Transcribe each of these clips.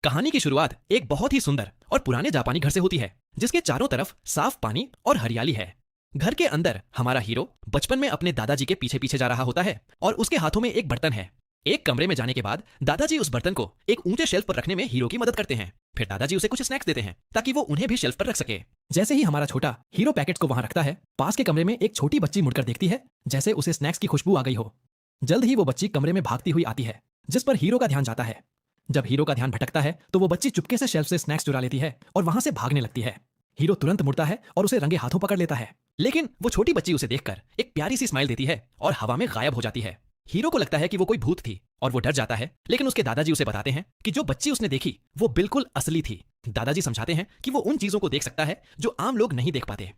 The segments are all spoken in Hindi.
कहानी की शुरुआत एक बहुत ही सुंदर और पुराने जापानी घर से होती है, जिसके चारों तरफ साफ पानी और हरियाली है। घर के अंदर हमारा हीरो बचपन में अपने दादाजी के पीछे पीछे जा रहा होता है और उसके हाथों में एक बर्तन है। एक कमरे में जाने के बाद दादाजी उस बर्तन को एक ऊंचे शेल्फ पर रखने में हीरो की मदद करते हैं। फिर दादाजी उसे कुछ स्नैक्स देते हैं ताकि वो उन्हें भी शेल्फ पर रख सके। जैसे ही हमारा छोटा हीरो पैकेट्स को वहां रखता है, पास के कमरे में एक छोटी बच्ची मुड़कर देखती है, जैसे उसे स्नैक्स की खुशबू आ गई हो। जल्द ही वो बच्ची कमरे में भागती हुई आती है, जिस पर हीरो का ध्यान जाता है। जब हीरो का ध्यान भटकता है तो वो बच्ची चुपके से शेल्फ से स्नैक्स चुरा लेती है और वहां से भागने लगती है। हीरो तुरंत मुड़ता है और उसे रंगे हाथों पकड़ लेता है, लेकिन वो छोटी बच्ची उसे देखकर एक प्यारी सी स्माइल देती है और हवा में गायब हो जाती है। हीरो को लगता है कि वो कोई भूत थी और वो डर जाता है, लेकिन उसके दादाजी उसे बताते हैं कि जो बच्ची उसने देखी वो बिल्कुल असली थी। दादाजी समझाते हैं कि वो उन चीजों को देख सकता है जो आम लोग नहीं देख पाते,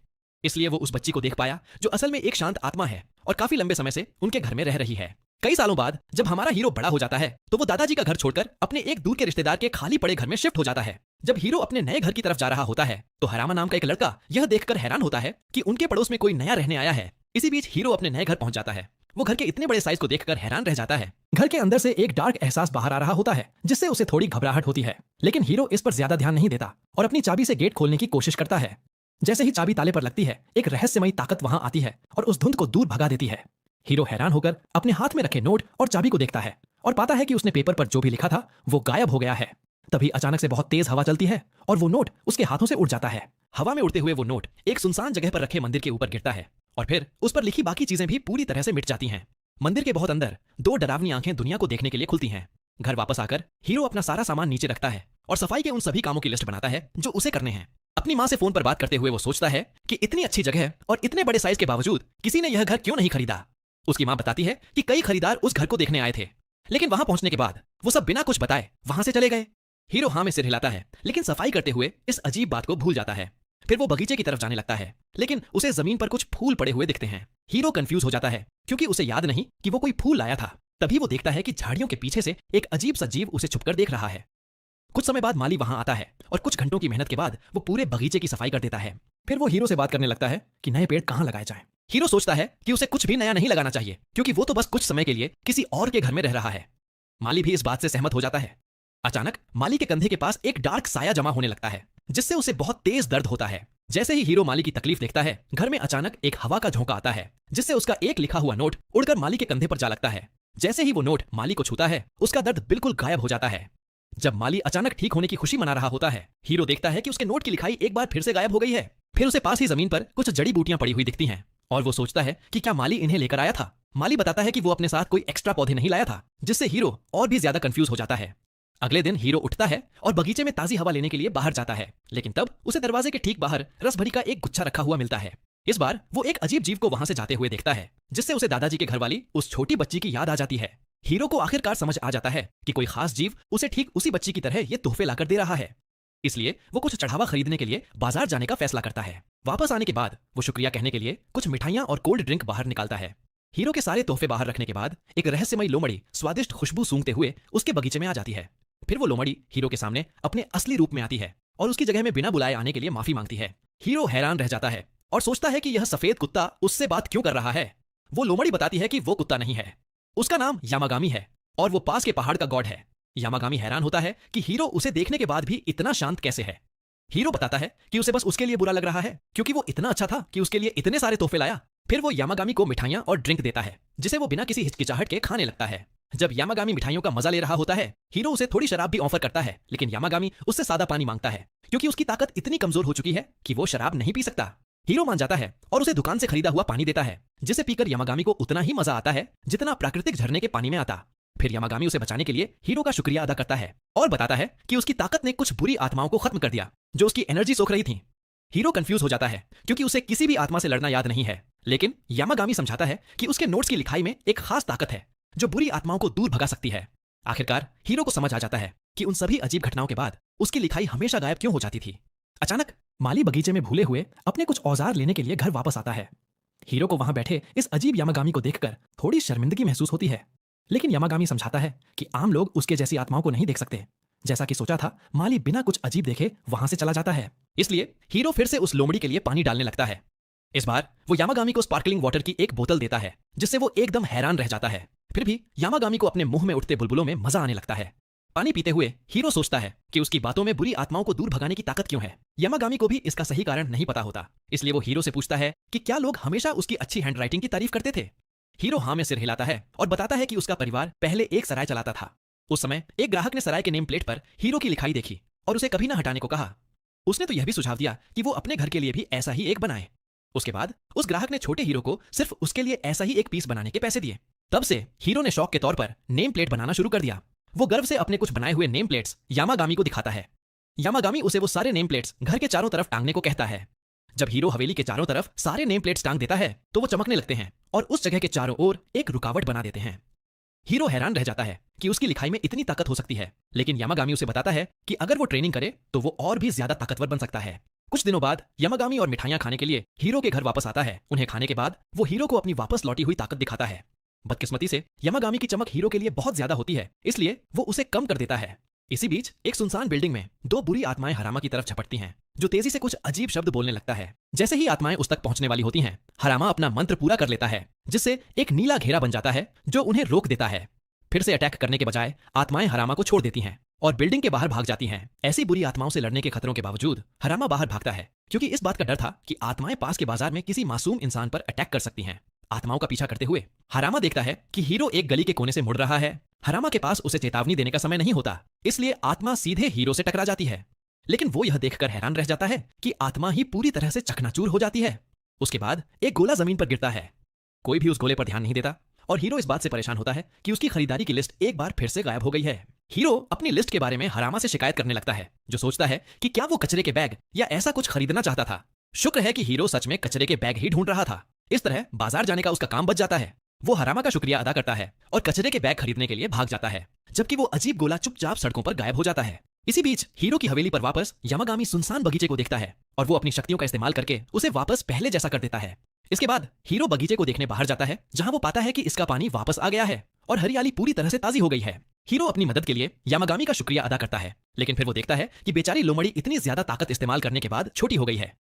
इसलिए वो उस बच्ची को देख पाया जो असल में एक शांत आत्मा है और काफी लंबे समय से उनके घर में रह रही है। कई सालों बाद जब हमारा हीरो बड़ा हो जाता है तो वो दादाजी का घर छोड़कर अपने एक दूर के रिश्तेदार के खाली पड़े घर में शिफ्ट हो जाता है। जब हीरो अपने नए घर की तरफ जा रहा होता है तो हरामा नाम का एक लड़का यह देखकर हैरान होता है कि उनके पड़ोस में कोई नया रहने आया है। इसी बीच हीरो अपने नए घर पहुंच जाता है। वो घर के इतने बड़े साइज को देखकर हैरान रह जाता है। घर के अंदर से एक डार्क एहसास बाहर आ रहा होता है, जिससे उसे थोड़ी घबराहट होती है, लेकिन हीरो इस पर ज्यादा ध्यान नहीं देता और अपनी चाबी से गेट खोलने की कोशिश करता है। जैसे ही चाबी ताले पर लगती है, एक रहस्यमयी ताकत वहां आती है और उस धुंध को दूर भगा देती है। हीरो हैरान होकर अपने हाथ में रखे नोट और चाबी को देखता है और पाता है कि उसने पेपर पर जो भी लिखा था वो गायब हो गया है। तभी अचानक से बहुत तेज हवा चलती है और वो नोट उसके हाथों से उड़ जाता है। हवा में उड़ते हुए वो नोट एक सुनसान जगह पर रखे मंदिर के ऊपर गिरता है और फिर उस पर लिखी बाकी चीजें भी पूरी तरह से मिट जाती हैं। मंदिर के बहुत अंदर दो डरावनी आंखें दुनिया को देखने के लिए खुलती हैं। घर वापस आकर हीरो अपना सारा सामान नीचे रखता है और सफाई के उन सभी कामों की लिस्ट बनाता है जो उसे करने हैं। अपनी माँ से फोन पर बात करते हुए वो सोचता है कि इतनी अच्छी जगह और इतने बड़े साइज के बावजूद किसी ने यह घर क्यों नहीं खरीदा। उसकी माँ बताती है कि कई खरीदार उस घर को देखने आए थे, लेकिन वहां पहुंचने के बाद वो सब बिना कुछ बताए वहां से चले गए। हीरो हाँ में सिर हिलाता है, लेकिन सफाई करते हुए इस अजीब बात को भूल जाता है। फिर वो बगीचे की तरफ जाने लगता है, लेकिन उसे जमीन पर कुछ फूल पड़े हुए दिखते हैं। हीरो कंफ्यूज हो जाता है क्योंकि उसे याद नहीं कि वो कोई फूल लाया था। तभी वो देखता है कि झाड़ियों के पीछे से एक अजीब सा जीव उसे छुपकर देख रहा है। कुछ समय बाद माली वहां आता है और कुछ घंटों की मेहनत के बाद वो पूरे बगीचे की सफाई कर देता है। फिर वो हीरो से बात करने लगता है कि नए पेड़ कहाँ लगाए जाएं। हीरो सोचता है कि उसे कुछ भी नया नहीं लगाना चाहिए, क्योंकि वो तो बस कुछ समय के लिए किसी और के घर में रह रहा है। माली भी इस बात से सहमत हो जाता है। अचानक माली के कंधे के पास एक डार्क साया जमा होने लगता है, जिससे उसे बहुत तेज दर्द होता है। जैसे ही हीरो माली की तकलीफ देखता है, घर में अचानक एक हवा का झोंका आता है, जिससे उसका एक लिखा हुआ नोट उड़कर माली के कंधे पर जा लगता है। जैसे ही वो नोट माली को छूता है, उसका दर्द बिल्कुल गायब हो जाता है। जब माली अचानक ठीक होने की खुशी मना रहा होता है, हीरो देखता है कि उसके नोट की लिखाई एक बार फिर से गायब हो गई है। फिर उसे पास ही जमीन पर कुछ जड़ी बूटियां पड़ी हुई दिखती हैं और वो सोचता है कि क्या माली इन्हें लेकर आया था। माली बताता है कि वो अपने साथ कोई एक्स्ट्रा पौधे नहीं लाया था, जिससे हीरो और भी ज्यादा कंफ्यूज हो जाता है। अगले दिन हीरो उठता है और बगीचे में ताजी हवा लेने के लिए बाहर जाता है, लेकिन तब उसे दरवाजे के ठीक बाहर रसभरी का एक गुच्छा रखा हुआ मिलता है। इस बार वो एक अजीब जीव को वहां से जाते हुए देखता है, जिससे उसे दादाजी के घर वाली उस छोटी बच्ची की याद आ जाती है। हीरो को आखिरकार समझ आ जाता है कि कोई खास जीव उसे ठीक उसी बच्ची की तरह ये तोहफे लाकर दे रहा है। इसलिए वो कुछ चढ़ावा खरीदने के लिए बाजार जाने का फैसला करता है। वापस आने के बाद वो शुक्रिया कहने के लिए कुछ मिठाइयां और कोल्ड ड्रिंक बाहर निकालता है। हीरो के सारे तोहफे बाहर रखने के बाद एक रहस्यमयी लोमड़ी स्वादिष्ट खुशबू सूंघते हुए उसके बगीचे में आ जाती है। फिर वो लोमड़ी हीरो के सामने अपने असली रूप में आती है और उसकी जगह में बिना बुलाए आने के लिए माफी मांगती है। हीरो हैरान रह जाता है और सोचता है कि यह सफेद कुत्ता उससे बात क्यों कर रहा है। वो लोमड़ी बताती है कि वो कुत्ता नहीं है, उसका नाम यामागामी है और वो पास के पहाड़ का गॉड है। यामागामी हैरान होता है कि हीरो उसे देखने के बाद भी इतना शांत कैसे है। हीरो बताता है कि उसे बस उसके लिए बुरा लग रहा है, क्योंकि वो इतना अच्छा था कि उसके लिए इतने सारे तोहफे लाया। फिर वो यामागामी को मिठाइयां और ड्रिंक देता है, जिसे वो बिना किसी हिचकिचाहट के खाने लगता है। जब यामागामी मिठाइयों का मजा ले रहा होता है, हीरो उसे थोड़ी शराब भी ऑफर करता है, लेकिन यामागामी उससे सादा पानी मांगता है, क्योंकि उसकी ताकत इतनी कमजोर हो चुकी है कि वो शराब नहीं पी सकता। हीरो मान जाता है और उसे दुकान से खरीदा हुआ पानी देता है, जिसे पीकर यामागामी को उतना ही मजा आता है जितना प्राकृतिक झरने के पानी में आता। फिर यामागामी उसे बचाने के लिए हीरो का शुक्रिया अदा करता है और बताता है कि उसकी ताकत ने कुछ बुरी आत्माओं को खत्म कर दिया जो उसकी एनर्जी सोख रही थी। हीरो कंफ्यूज हो जाता है क्योंकि उसे किसी भी आत्मा से लड़ना याद नहीं है, लेकिन यामागामी समझाता है कि उसके नोट्स की लिखाई में एक खास ताकत है जो बुरी आत्माओं को दूर भगा सकती है। आखिरकार हीरो को समझ आ जाता है कि उन सभी अजीब घटनाओं के बाद उसकी लिखाई हमेशा गायब क्यों हो जाती थी। अचानक माली बगीचे में भूले हुए अपने कुछ औजार लेने के लिए घर वापस आता है। हीरो को वहां बैठे इस अजीब यामागामी को देखकर थोड़ी शर्मिंदगी महसूस होती है, लेकिन यामागामी समझाता है कि आम लोग उसके जैसी आत्माओं को नहीं देख सकते। जैसा कि सोचा था, माली बिना कुछ अजीब देखे वहां से चला जाता है। इसलिए हीरो फिर से उस लोमड़ी के लिए पानी डालने लगता है। इस बार वो यामागामी को स्पार्कलिंग वाटर की एक बोतल देता है, जिससे वो एकदम हैरान रह जाता है। फिर भी यामागामी को अपने मुंह में उठते बुलबुलों में मजा आने लगता है। पानी पीते हुए हीरो सोचता है कि उसकी बातों में बुरी आत्माओं को दूर भगाने की ताकत क्यों है। यामागामी को भी इसका सही कारण नहीं पता होता, इसलिए वो हीरो से पूछता है कि क्या लोग हमेशा उसकी अच्छी हैंडराइटिंग की तारीफ करते थे। हीरो हाँ में सिर हिलाता है और बताता है कि उसका परिवार पहले एक सराय चलाता था। उस समय एक ग्राहक ने सराय के नेम प्लेट पर हीरो की लिखाई देखी और उसे कभी ना हटाने को कहा। उसने तो यह भी सुझाव दिया कि वो अपने घर के लिए भी ऐसा ही एक बनाए। उसके बाद उस ग्राहक ने छोटे हीरो को सिर्फ उसके लिए ऐसा ही एक पीस बनाने के पैसे दिए। तब से हीरो ने शौक के तौर पर नेम प्लेट बनाना शुरू कर दिया। वो गर्व से अपने कुछ बनाए हुए नेम प्लेट्स यामागामी को दिखाता है। यामागामी उसे वो सारे नेम प्लेट्स घर के चारों तरफ टांगने को कहता है। जब हीरो हवेली के चारों तरफ सारे नेम प्लेट्स टांग देता है तो वो चमकने लगते हैं और उस जगह के चारों ओर एक रुकावट बना देते हैं। हीरो हैरान रह जाता है कि उसकी लिखाई में इतनी ताकत हो सकती है, लेकिन यामागामी उसे बताता है कि अगर वो ट्रेनिंग करे तो वो और भी ज्यादा ताकतवर बन सकता है। कुछ दिनों बाद यामागामी और मिठाइयां खाने के लिए हीरो के घर वापस आता है। उन्हें खाने के बाद वो हीरो को अपनी वापस लौटी हुई ताकत दिखाता है। बदकिस्मती से यामागामी की चमक हीरो के लिए बहुत ज्यादा होती है, इसलिए वो उसे कम कर देता है। इसी बीच एक सुनसान बिल्डिंग में दो बुरी आत्माएं हरामा की तरफ झपटती हैं, जो तेजी से कुछ अजीब शब्द बोलने लगता है। जैसे ही आत्माएं उस तक पहुंचने वाली होती हैं, हरामा अपना मंत्र पूरा कर लेता है, जिससे एक नीला घेरा बन जाता है जो उन्हें रोक देता है। फिर से अटैक करने के बजाय आत्माएं हरामा को छोड़ देती हैं और बिल्डिंग के बाहर भाग जाती हैं। ऐसी बुरी आत्माओं से लड़ने के खतरों के बावजूद हरामा बाहर भागता है, क्योंकि इस बात का डर था कि आत्माएं पास के बाजार में किसी मासूम इंसान पर अटैक कर सकती हैं। आत्माओं का पीछा करते हुए हरामा देखता है कि हीरो एक गली के कोने से मुड़ रहा है। हरामा के पास उसे चेतावनी देने का समय नहीं होता, इसलिए आत्मा सीधे हीरो से टकरा जाती है। लेकिन वो यह देखकर हैरान रह जाता है कि आत्मा ही पूरी तरह से चकनाचूर हो जाती है। उसके बाद एक गोला जमीन पर गिरता है। कोई भी उस गोले पर ध्यान नहीं देता और हीरो इस बात से परेशान होता है कि उसकी खरीदारी की लिस्ट एक बार फिर से गायब हो गई है। हीरो अपनी लिस्ट के बारे में हरामा से शिकायत करने लगता है, जो सोचता है कि क्या वो कचरे के बैग या ऐसा कुछ खरीदना चाहता था। शुक्र है कि हीरो सच में कचरे के बैग ही ढूंढ रहा था। इस तरह बाजार जाने का उसका काम बच जाता है। वो हरामा का शुक्रिया अदा करता है और कचरे के बैग खरीदने के लिए भाग जाता है, जबकि वो अजीब गोला चुपचाप सड़कों पर गायब हो जाता है। इसी बीच हीरो की हवेली पर वापस यामागामी सुनसान बगीचे को देखता है और वो अपनी शक्तियों का इस्तेमाल करके उसे वापस पहले जैसा कर देता है। इसके बाद हीरो बगीचे को देखने बाहर जाता है, जहां वो पाता है कि इसका पानी वापस आ गया है और हरियाली पूरी तरह से ताजी हो गई है। हीरो अपनी मदद के लिए यामागामी का शुक्रिया अदा करता है, लेकिन फिर वो देखता है कि बेचारी लोमड़ी इतनी ज्यादा ताकत इस्तेमाल करने के बाद छोटी हो गई है।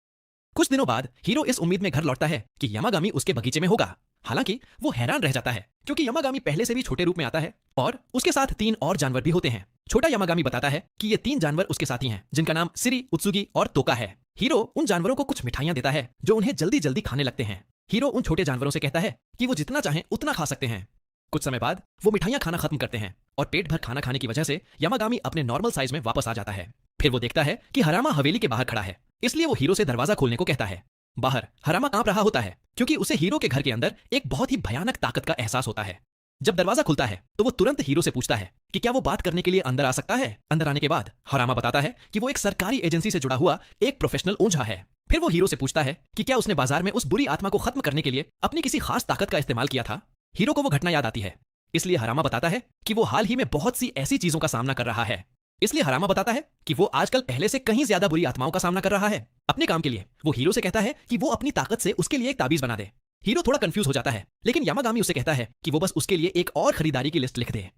कुछ दिनों बाद हीरो इस उम्मीद में घर लौटता है कि यामागामी उसके बगीचे में होगा। हालांकि वो हैरान रह जाता है, क्योंकि यामागामी पहले से भी छोटे रूप में आता है और उसके साथ 3 और जानवर भी होते हैं। छोटा यामागामी बताता है कि ये 3 जानवर उसके साथी हैं, जिनका नाम सिरी, उत्सुगी और तोका है। हीरो उन जानवरों को कुछ मिठाइयां देता है, जो उन्हें जल्दी जल्दी खाने लगते हैं। हीरो उन छोटे जानवरों से कहता है कि वो जितना चाहें उतना खा सकते हैं। कुछ समय बाद वो मिठाइयां खाना खत्म करते हैं और पेट भर खाना खाने की वजह से यामागामी अपने नॉर्मल साइज में वापस आ जाता है। फिर वो देखता है कि हरामा हवेली के बाहर खड़ा है, इसलिए वो हीरो से दरवाजा खोलने को कहता है। बाहर हरामा कांप रहा होता है, क्योंकि उसे हीरो के घर के अंदर एक बहुत ही भयानक ताकत का एहसास होता है। जब दरवाजा खुलता है तो वो तुरंत हीरो से पूछता है कि क्या वो बात करने के लिए अंदर आ सकता है। अंदर आने के बाद हरामा बताता है कि वो एक सरकारी एजेंसी से जुड़ा हुआ एक प्रोफेशनल ओझा है। फिर वो हीरो से पूछता है कि क्या उसने बाजार में उस बुरी आत्मा को खत्म करने के लिए अपनी किसी खास ताकत का इस्तेमाल किया था। हीरो को वो घटना याद आती है, इसलिए हरामा बताता है कि वो हाल ही में बहुत सी ऐसी चीजों का सामना कर रहा है। इसलिए हरामा बताता है कि वो आजकल पहले से कहीं ज्यादा बुरी आत्माओं का सामना कर रहा है। अपने काम के लिए वो हीरो से कहता है कि वो अपनी ताकत से उसके लिए एक ताबीज बना दे। हीरो थोड़ा कंफ्यूज हो जाता है, लेकिन यामागामी उसे कहता है कि वो बस उसके लिए एक और खरीदारी की लिस्ट लिख दे।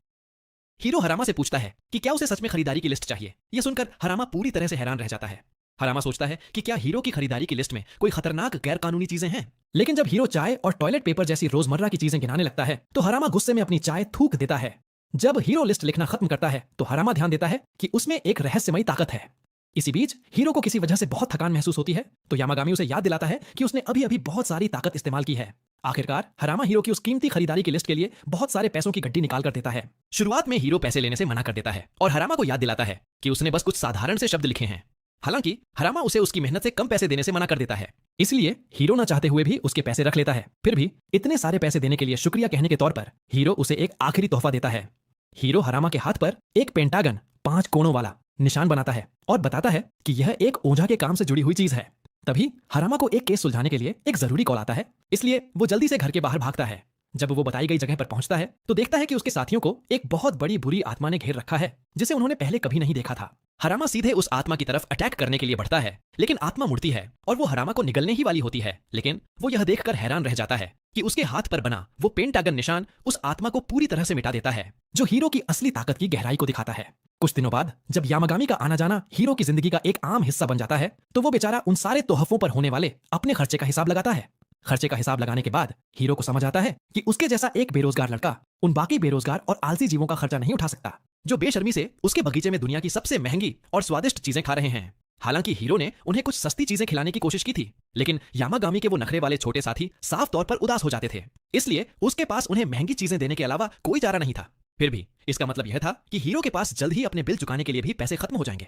हीरो हरामा से पूछता है कि क्या उसे सच में खरीदारी की लिस्ट चाहिए। यह सुनकर हरामा पूरी तरह से हैरान रह जाता है। हरामा सोचता है कि क्या हीरो की खरीदारी की लिस्ट में कोई खतरनाक गैर कानूनी चीजें हैं। लेकिन जब हीरो चाय और टॉयलेट पेपर जैसी रोजमर्रा की चीजें गिनाने लगता है तो हरामा गुस्से में अपनी चाय थूक देता है। जब हीरो लिस्ट लिखना खत्म करता है तो हरामा ध्यान देता है कि उसमें एक रहस्यमयी ताकत है। इसी बीच हीरो को किसी वजह से बहुत थकान महसूस होती है, तो यामागामी उसे याद दिलाता है कि उसने अभी अभी बहुत सारी ताकत इस्तेमाल की है। आखिरकार हरामा हीरो की उस कीमती खरीदारी की लिस्ट के लिए बहुत सारे पैसों की गड्डी निकाल कर देता है। शुरुआत में हीरो पैसे लेने से मना कर देता है और हरामा को याद दिलाता है कि उसने बस कुछ साधारण से शब्द लिखे हैं। हालांकि हरामा उसे उसकी मेहनत से कम पैसे देने से मना कर देता है, इसलिए हीरो न चाहते हुए भी उसके पैसे रख लेता है। फिर भी इतने सारे पैसे देने के लिए शुक्रिया कहने के तौर पर हीरो उसे एक आखिरी तोहफा देता है। हीरो हरामा के हाथ पर एक पेंटागन 5 कोणों वाला निशान बनाता है और बताता है कि यह एक ओझा के काम से जुड़ी हुई चीज है। तभी हरामा को एक केस सुलझाने के लिए एक जरूरी कॉल आता है, इसलिए वो जल्दी से घर के बाहर भागता है। जब वो बताई गई जगह पर पहुंचता है तो देखता है कि उसके साथियों को एक बहुत बड़ी बुरी आत्मा ने घेर रखा है, जिसे उन्होंने पहले कभी नहीं देखा था। हरामा सीधे उस आत्मा की तरफ अटैक करने के लिए बढ़ता है, लेकिन आत्मा मुड़ती है और वो हरामा को निगलने ही वाली होती है। लेकिन वो यह देखकर हैरान रह जाता है कि उसके हाथ पर बना वो पेंटागन निशान उस आत्मा को पूरी तरह से मिटा देता है, जो हीरो की असली ताकत की गहराई को दिखाता है। कुछ दिनों बाद जब यामागामी का आना जाना हीरो की जिंदगी का एक आम हिस्सा बन जाता है, तो वो बेचारा उन सारे तोहफों पर होने वाले अपने खर्चे का हिसाब लगाता है। खर्चे का हिसाब लगाने के बाद हीरो को समझ आता है कि उसके जैसा एक बेरोजगार लड़का उन बाकी बेरोजगार और आलसी जीवों का खर्चा नहीं उठा सकता, जो बेशर्मी से उसके बगीचे में दुनिया की सबसे महंगी और स्वादिष्ट चीजें खा रहे हैं। हालांकि हीरो ने उन्हें कुछ सस्ती चीजें खिलाने की कोशिश की थी, लेकिन यामागामी के वो नखरे वाले छोटे साथी साफ तौर पर उदास हो जाते थे। इसलिए उसके पास उन्हें महंगी चीजें देने के अलावा कोई चारा नहीं था। फिर भी इसका मतलब यह था कि हीरो के पास जल्द ही अपने बिल चुकाने के लिए भी पैसे खत्म हो जाएंगे।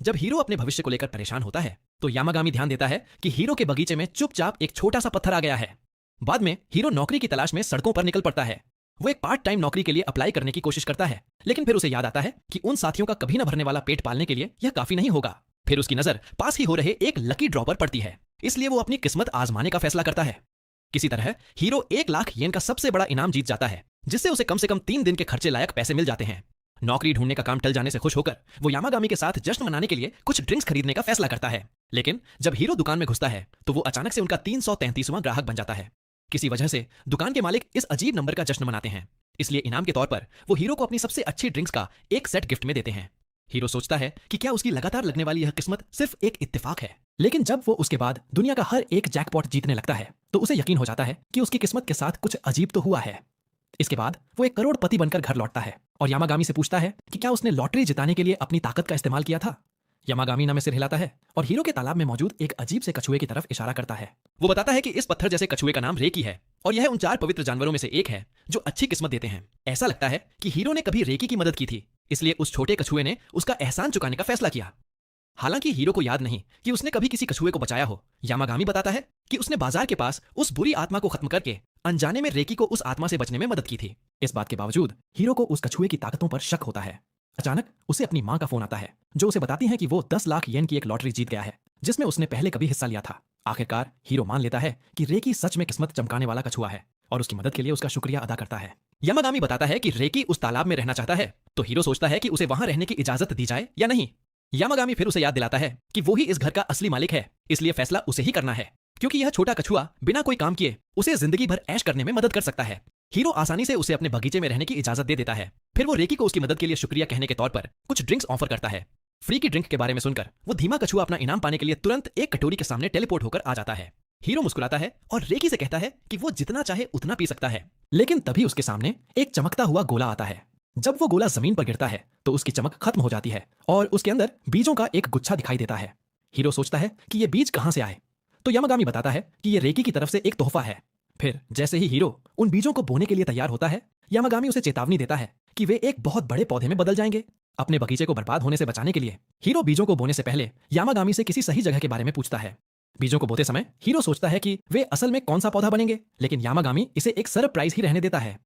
जब हीरो अपने भविष्य को लेकर परेशान होता है तो यामागामी ध्यान देता है कि हीरो के बगीचे में चुपचाप एक छोटा सा पत्थर आ गया है। बाद में हीरो नौकरी की तलाश में सड़कों पर निकल पड़ता है। वो एक पार्ट टाइम नौकरी के लिए अप्लाई करने की कोशिश करता है, लेकिन फिर उसे याद आता है कि उन साथियों का कभी न भरने वाला पेट पालने के लिए यह काफी नहीं होगा। फिर उसकी नजर पास ही हो रहे एक लकी ड्रॉ पर पड़ती है, इसलिए वो अपनी किस्मत आजमाने का फैसला करता है। किसी तरह हीरो 1 लाख येन का सबसे बड़ा इनाम जीत जाता है, जिससे उसे कम से कम 3 दिन के खर्चे लायक पैसे मिल जाते हैं। नौकरी ढूंढने का काम टल जाने से खुश होकर वो यामागामी के साथ जश्न मनाने के लिए कुछ ड्रिंक्स खरीदने का फैसला करता है। लेकिन जब हीरो दुकान में घुसता है तो वो अचानक से उनका 333वां ग्राहक बन जाता है। किसी वजह से दुकान के मालिक इस अजीब नंबर का जश्न मनाते हैं, इसलिए इनाम के तौर पर वो हीरो को अपनी सबसे अच्छी ड्रिंक्स का एक सेट गिफ्ट में देते हैं। हीरो सोचता है कि क्या उसकी लगातार लगने वाली यह किस्मत सिर्फ एक इत्तेफाक है। लेकिन जब वो उसके बाद दुनिया का हर एक जैकपॉट जीतने लगता है तो उसे यकीन हो जाता है कि उसकी किस्मत के साथ कुछ अजीब तो हुआ है। इसके बाद वो एक करोड़पति बनकर घर लौटता है और यामागामी से पूछता है कि क्या उसने लॉटरी जिताने के लिए अपनी ताकत का इस्तेमाल किया था। यामागामी ना में सिर हिलाता है और हीरो के तालाब में मौजूद एक अजीब से कछुए की तरफ इशारा करता है। वो बताता है कि इस पत्थर जैसे कछुए का नाम रेकी है और यह उन 4 पवित्र जानवरों में से एक है जो अच्छी किस्मत देते हैं। ऐसा लगता है कि हीरो ने कभी रेकी की मदद की थी, इसलिए उस छोटे कछुए ने उसका एहसान चुकाने का फैसला किया। हालांकि हीरो को याद नहीं कि उसने कभी किसी कछुए को बचाया हो। यामागामी बताता है कि उसने बाजार के पास उस बुरी आत्मा को खत्म करके अनजाने में रेकी को उस आत्मा से बचने में मदद की थी। इस बात के बावजूद हीरो को उस कछुए की ताकतों पर शक होता है। अचानक उसे अपनी मां का फोन आता है, जो उसे बताती है कि वो 10 लाख येन की एक लॉटरी जीत गया है, जिसमें उसने पहले कभी हिस्सा लिया था। आखिरकार हीरो मान लेता है कि रेकी सच में किस्मत चमकाने वाला कछुआ है और उसकी मदद के लिए उसका शुक्रिया अदा करता है। यामागामी बताता है कि रेकी उस तालाब में रहना चाहता है, तो हीरो सोचता है कि उसे वहां रहने की इजाजत दी जाए या नहीं। यामागामी फिर उसे याद दिलाता है कि वो ही इस घर का असली मालिक है, इसलिए फैसला उसे ही करना है, क्योंकि यह छोटा कछुआ बिना कोई काम किए उसे जिंदगी भर ऐश करने में मदद कर सकता है। हीरो आसानी से उसे अपने बगीचे में रहने की इजाजत दे देता है। फिर वो रेकी को उसकी मदद के लिए शुक्रिया कहने के तौर पर कुछ ड्रिंक्स ऑफर करता है। फ्री की ड्रिंक के बारे में सुनकर वो धीमा कछुआ अपना इनाम पाने के लिए तुरंत एक कटोरी के सामने टेलीपोर्ट होकर आ जाता है। हीरो मुस्कुराता है और रेकी से कहता है कि वो जितना चाहे उतना पी सकता है, लेकिन तभी उसके सामने एक चमकता हुआ गोला आता है। जब वो गोला जमीन पर गिरता है तो उसकी चमक खत्म हो जाती है और उसके अंदर बीजों का एक गुच्छा दिखाई देता है। हीरो सोचता है कि ये बीज कहां से आए, तो यामागामी बताता है कि ये रेकी की तरफ से एक तोहफा है। फिर जैसे ही हीरो उन बीजों को बोने के लिए तैयार होता है, यामागामी उसे चेतावनी देता है कि वे एक बहुत बड़े पौधे में बदल जाएंगे। अपने बगीचे को बर्बाद होने से बचाने के लिए हीरो बीजों को बोने से पहले यामागामी से किसी सही जगह के बारे में पूछता है। बीजों को बोते समय हीरो सोचता है कि वे असल में कौन सा पौधा बनेंगे, लेकिन यामागामी इसे एक सरप्राइज ही रहने देता है।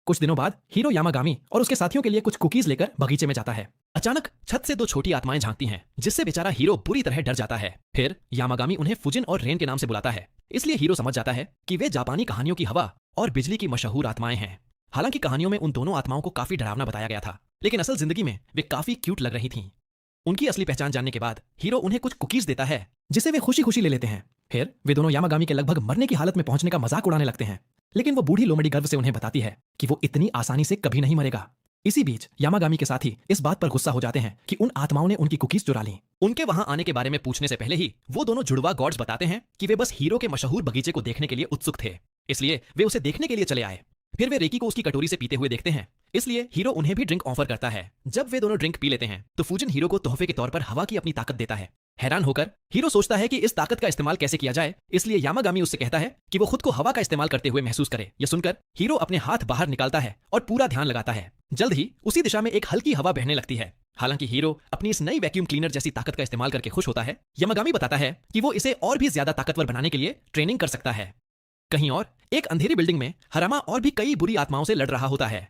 कुछ दिनों बाद हीरो यामागामी और उसके साथियों के लिए कुछ कुकीज लेकर बगीचे में जाता है। अचानक छत से 2 छोटी आत्माएं झांकती हैं, जिससे बेचारा हीरो बुरी तरह डर जाता है। फिर यामागामी उन्हें फुजिन और रेन के नाम से बुलाता है, इसलिए हीरो समझ जाता है कि वे जापानी कहानियों की हवा और बिजली की मशहूर आत्माएं हैं। हालांकि कहानियों में उन दोनों आत्माओं को काफी डरावना बताया गया था, लेकिन असल जिंदगी में वे काफी क्यूट लग रही थीं। उनकी असली पहचान जानने के बाद हीरो उन्हें कुछ कुकीज देता है, जिसे वे खुशी खुशी ले लेते हैं। फिर वे दोनों यामागामी के लगभग मरने की हालत में पहुंचने का मजाक उड़ाने लगते हैं, लेकिन वो बूढ़ी लोमड़ी गर्व से उन्हें बताती है कि वो इतनी आसानी से कभी नहीं मरेगा। इसी बीच यामागामी के साथी इस बात पर गुस्सा हो जाते हैं कि उन आत्माओं ने उनकी कुकीज चुरा ली। उनके वहां आने के बारे में पूछने से पहले ही वो दोनों जुड़वा गॉड्स बताते हैं कि वे बस हीरो के मशहूर बगीचे को देखने के लिए उत्सुक थे, इसलिए वे उसे देखने के लिए चले आए। फिर वे रेकी को उसकी कटोरी से पीते हुए देखते हैं, इसलिए हीरो उन्हें भी ड्रिंक ऑफर करता है। जब वे दोनों ड्रिंक पी लेते हैं तो फूजिन हीरो को तोहफे के तौर पर हवा की अपनी ताकत देता है। हैरान होकर हीरो सोचता है कि इस ताकत का इस्तेमाल कैसे किया जाए, इसलिए यामागामी उससे कहता है कि वो खुद को हवा का इस्तेमाल करते हुए महसूस करे। यह सुनकर हीरो अपने हाथ बाहर निकालता है और पूरा ध्यान लगाता है। जल्द ही उसी दिशा में एक हल्की हवा बहने लगती है। हालांकि हीरो अपनी इस नई वैक्यूम क्लीनर जैसी ताकत का इस्तेमाल करके खुश होता है। यामागामी बताता है कि वो इसे और भी ज्यादा ताकतवर बनाने के लिए ट्रेनिंग कर सकता है। कहीं और एक अंधेरी बिल्डिंग में हरामा और भी कई बुरी आत्माओं से लड़ रहा होता है।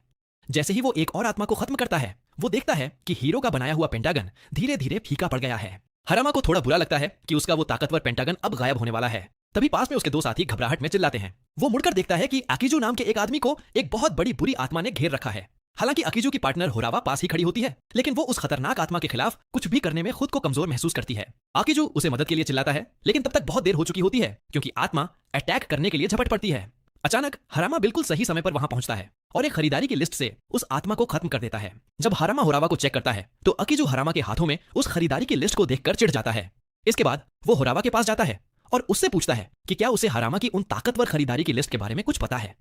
जैसे ही वो एक और आत्मा को खत्म करता है, वो देखता है कि हीरो का बनाया हुआ पेंटागन धीरे धीरे फीका पड़ गया है। हरामा को थोड़ा बुरा लगता है कि उसका वो ताकतवर पेंटागन अब गायब होने वाला है। तभी पास में उसके 2 साथी घबराहट में चिल्लाते हैं। वो मुड़कर देखता है कि आकिजू नाम के एक आदमी को एक बहुत बड़ी बुरी आत्मा ने घेर रखा है। हालांकि आकिजू की पार्टनर होरावा पास ही खड़ी होती है, लेकिन वो उस खतरनाक आत्मा के खिलाफ कुछ भी करने में खुद को कमजोर महसूस करती है। आकिजू उसे मदद के लिए चिल्लाता है, लेकिन तब तक बहुत देर हो चुकी होती है क्योंकि आत्मा अटैक करने के लिए झपट पड़ती है। अचानक हरामा बिल्कुल सही समय पर वहां पहुंचता है और एक खरीदारी की लिस्ट से उस आत्मा को खत्म कर देता है। जब हरामा होरावा को चेक करता है तो आकिजू हरामा के हाथों में उस खरीदारी की लिस्ट को देखकर चिढ़ जाता है। इसके बाद वो होरावा के पास जाता है और उससे पूछता है कि क्या उसे हरामा की उन ताकतवर खरीदारी की लिस्ट के बारे में कुछ पता है।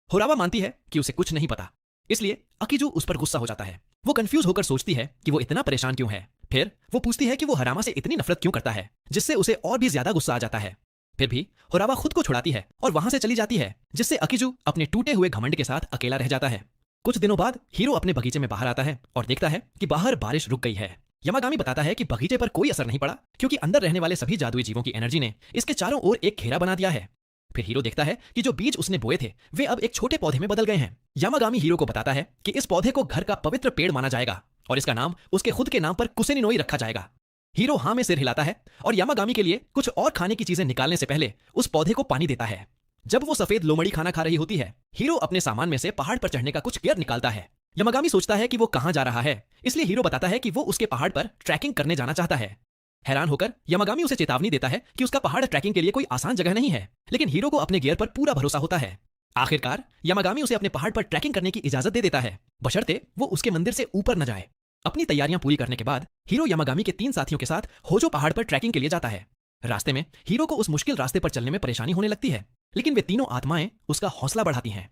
हुरावा मानती है कि उसे कुछ नहीं पता, इसलिए अकीजू उस पर गुस्सा हो जाता है। वो कंफ्यूज होकर सोचती है कि वो इतना परेशान क्यों है। फिर वो पूछती है कि वो हरामा से इतनी नफरत क्यों करता है, जिससे उसे और भी ज्यादा गुस्सा आ जाता है। फिर भी हुरावा खुद को छुड़ाती है और वहां से चली जाती है, जिससे अकीजू अपने टूटे हुए घमंड के साथ अकेला रह जाता है। कुछ दिनों बाद हीरो अपने बगीचे में बाहर आता है और देखता है कि बाहर बारिश रुक गई है। यमागामी बताता है कि बगीचे पर कोई असर नहीं पड़ा, क्योंकि अंदर रहने वाले सभी जादुई जीवों की एनर्जी ने इसके चारों ओर एक घेरा बना दिया है। फिर हीरो देखता है कि जो बीज उसने बोए थे वे अब एक छोटे पौधे में बदल गए हैं। यामागामी हीरो को बताता है कि इस पौधे को घर का पवित्र पेड़ माना जाएगा और इसका नाम उसके खुद के नाम पर कुसेनिनोई रखा जाएगा। हीरो हाँ में सिर हिलाता है और यामागामी के लिए कुछ और खाने की चीजें निकालने से पहले उस पौधे को पानी देता है। जब वो सफेद लोमड़ी खाना खा रही होती है, हीरो अपने सामान में से पहाड़ पर चढ़ने का कुछ गियर निकालता है। यामागामी सोचता है कि वो कहां जा रहा है, इसलिए हीरो बताता है कि वो उसके पहाड़ पर ट्रैकिंग करने जाना चाहता है। हैरान होकर यामागामी उसे चेतावनी देता है कि उसका पहाड़ ट्रैकिंग के लिए कोई आसान जगह नहीं है, लेकिन हीरो को अपने गियर पर पूरा भरोसा होता है। आखिरकार यामागामी उसे अपने पहाड़ पर ट्रैकिंग करने की इजाजत दे देता है, बशर्ते वो उसके मंदिर से ऊपर न जाए। अपनी तैयारियां पूरी करने के बाद हीरो यामागामी के 3 साथियों के साथ होजो पहाड़ पर ट्रैकिंग के लिए जाता है। रास्ते में हीरो को उस मुश्किल रास्ते पर चलने में परेशानी होने लगती है, लेकिन वे तीनों आत्माएं उसका हौसला बढ़ाती हैं।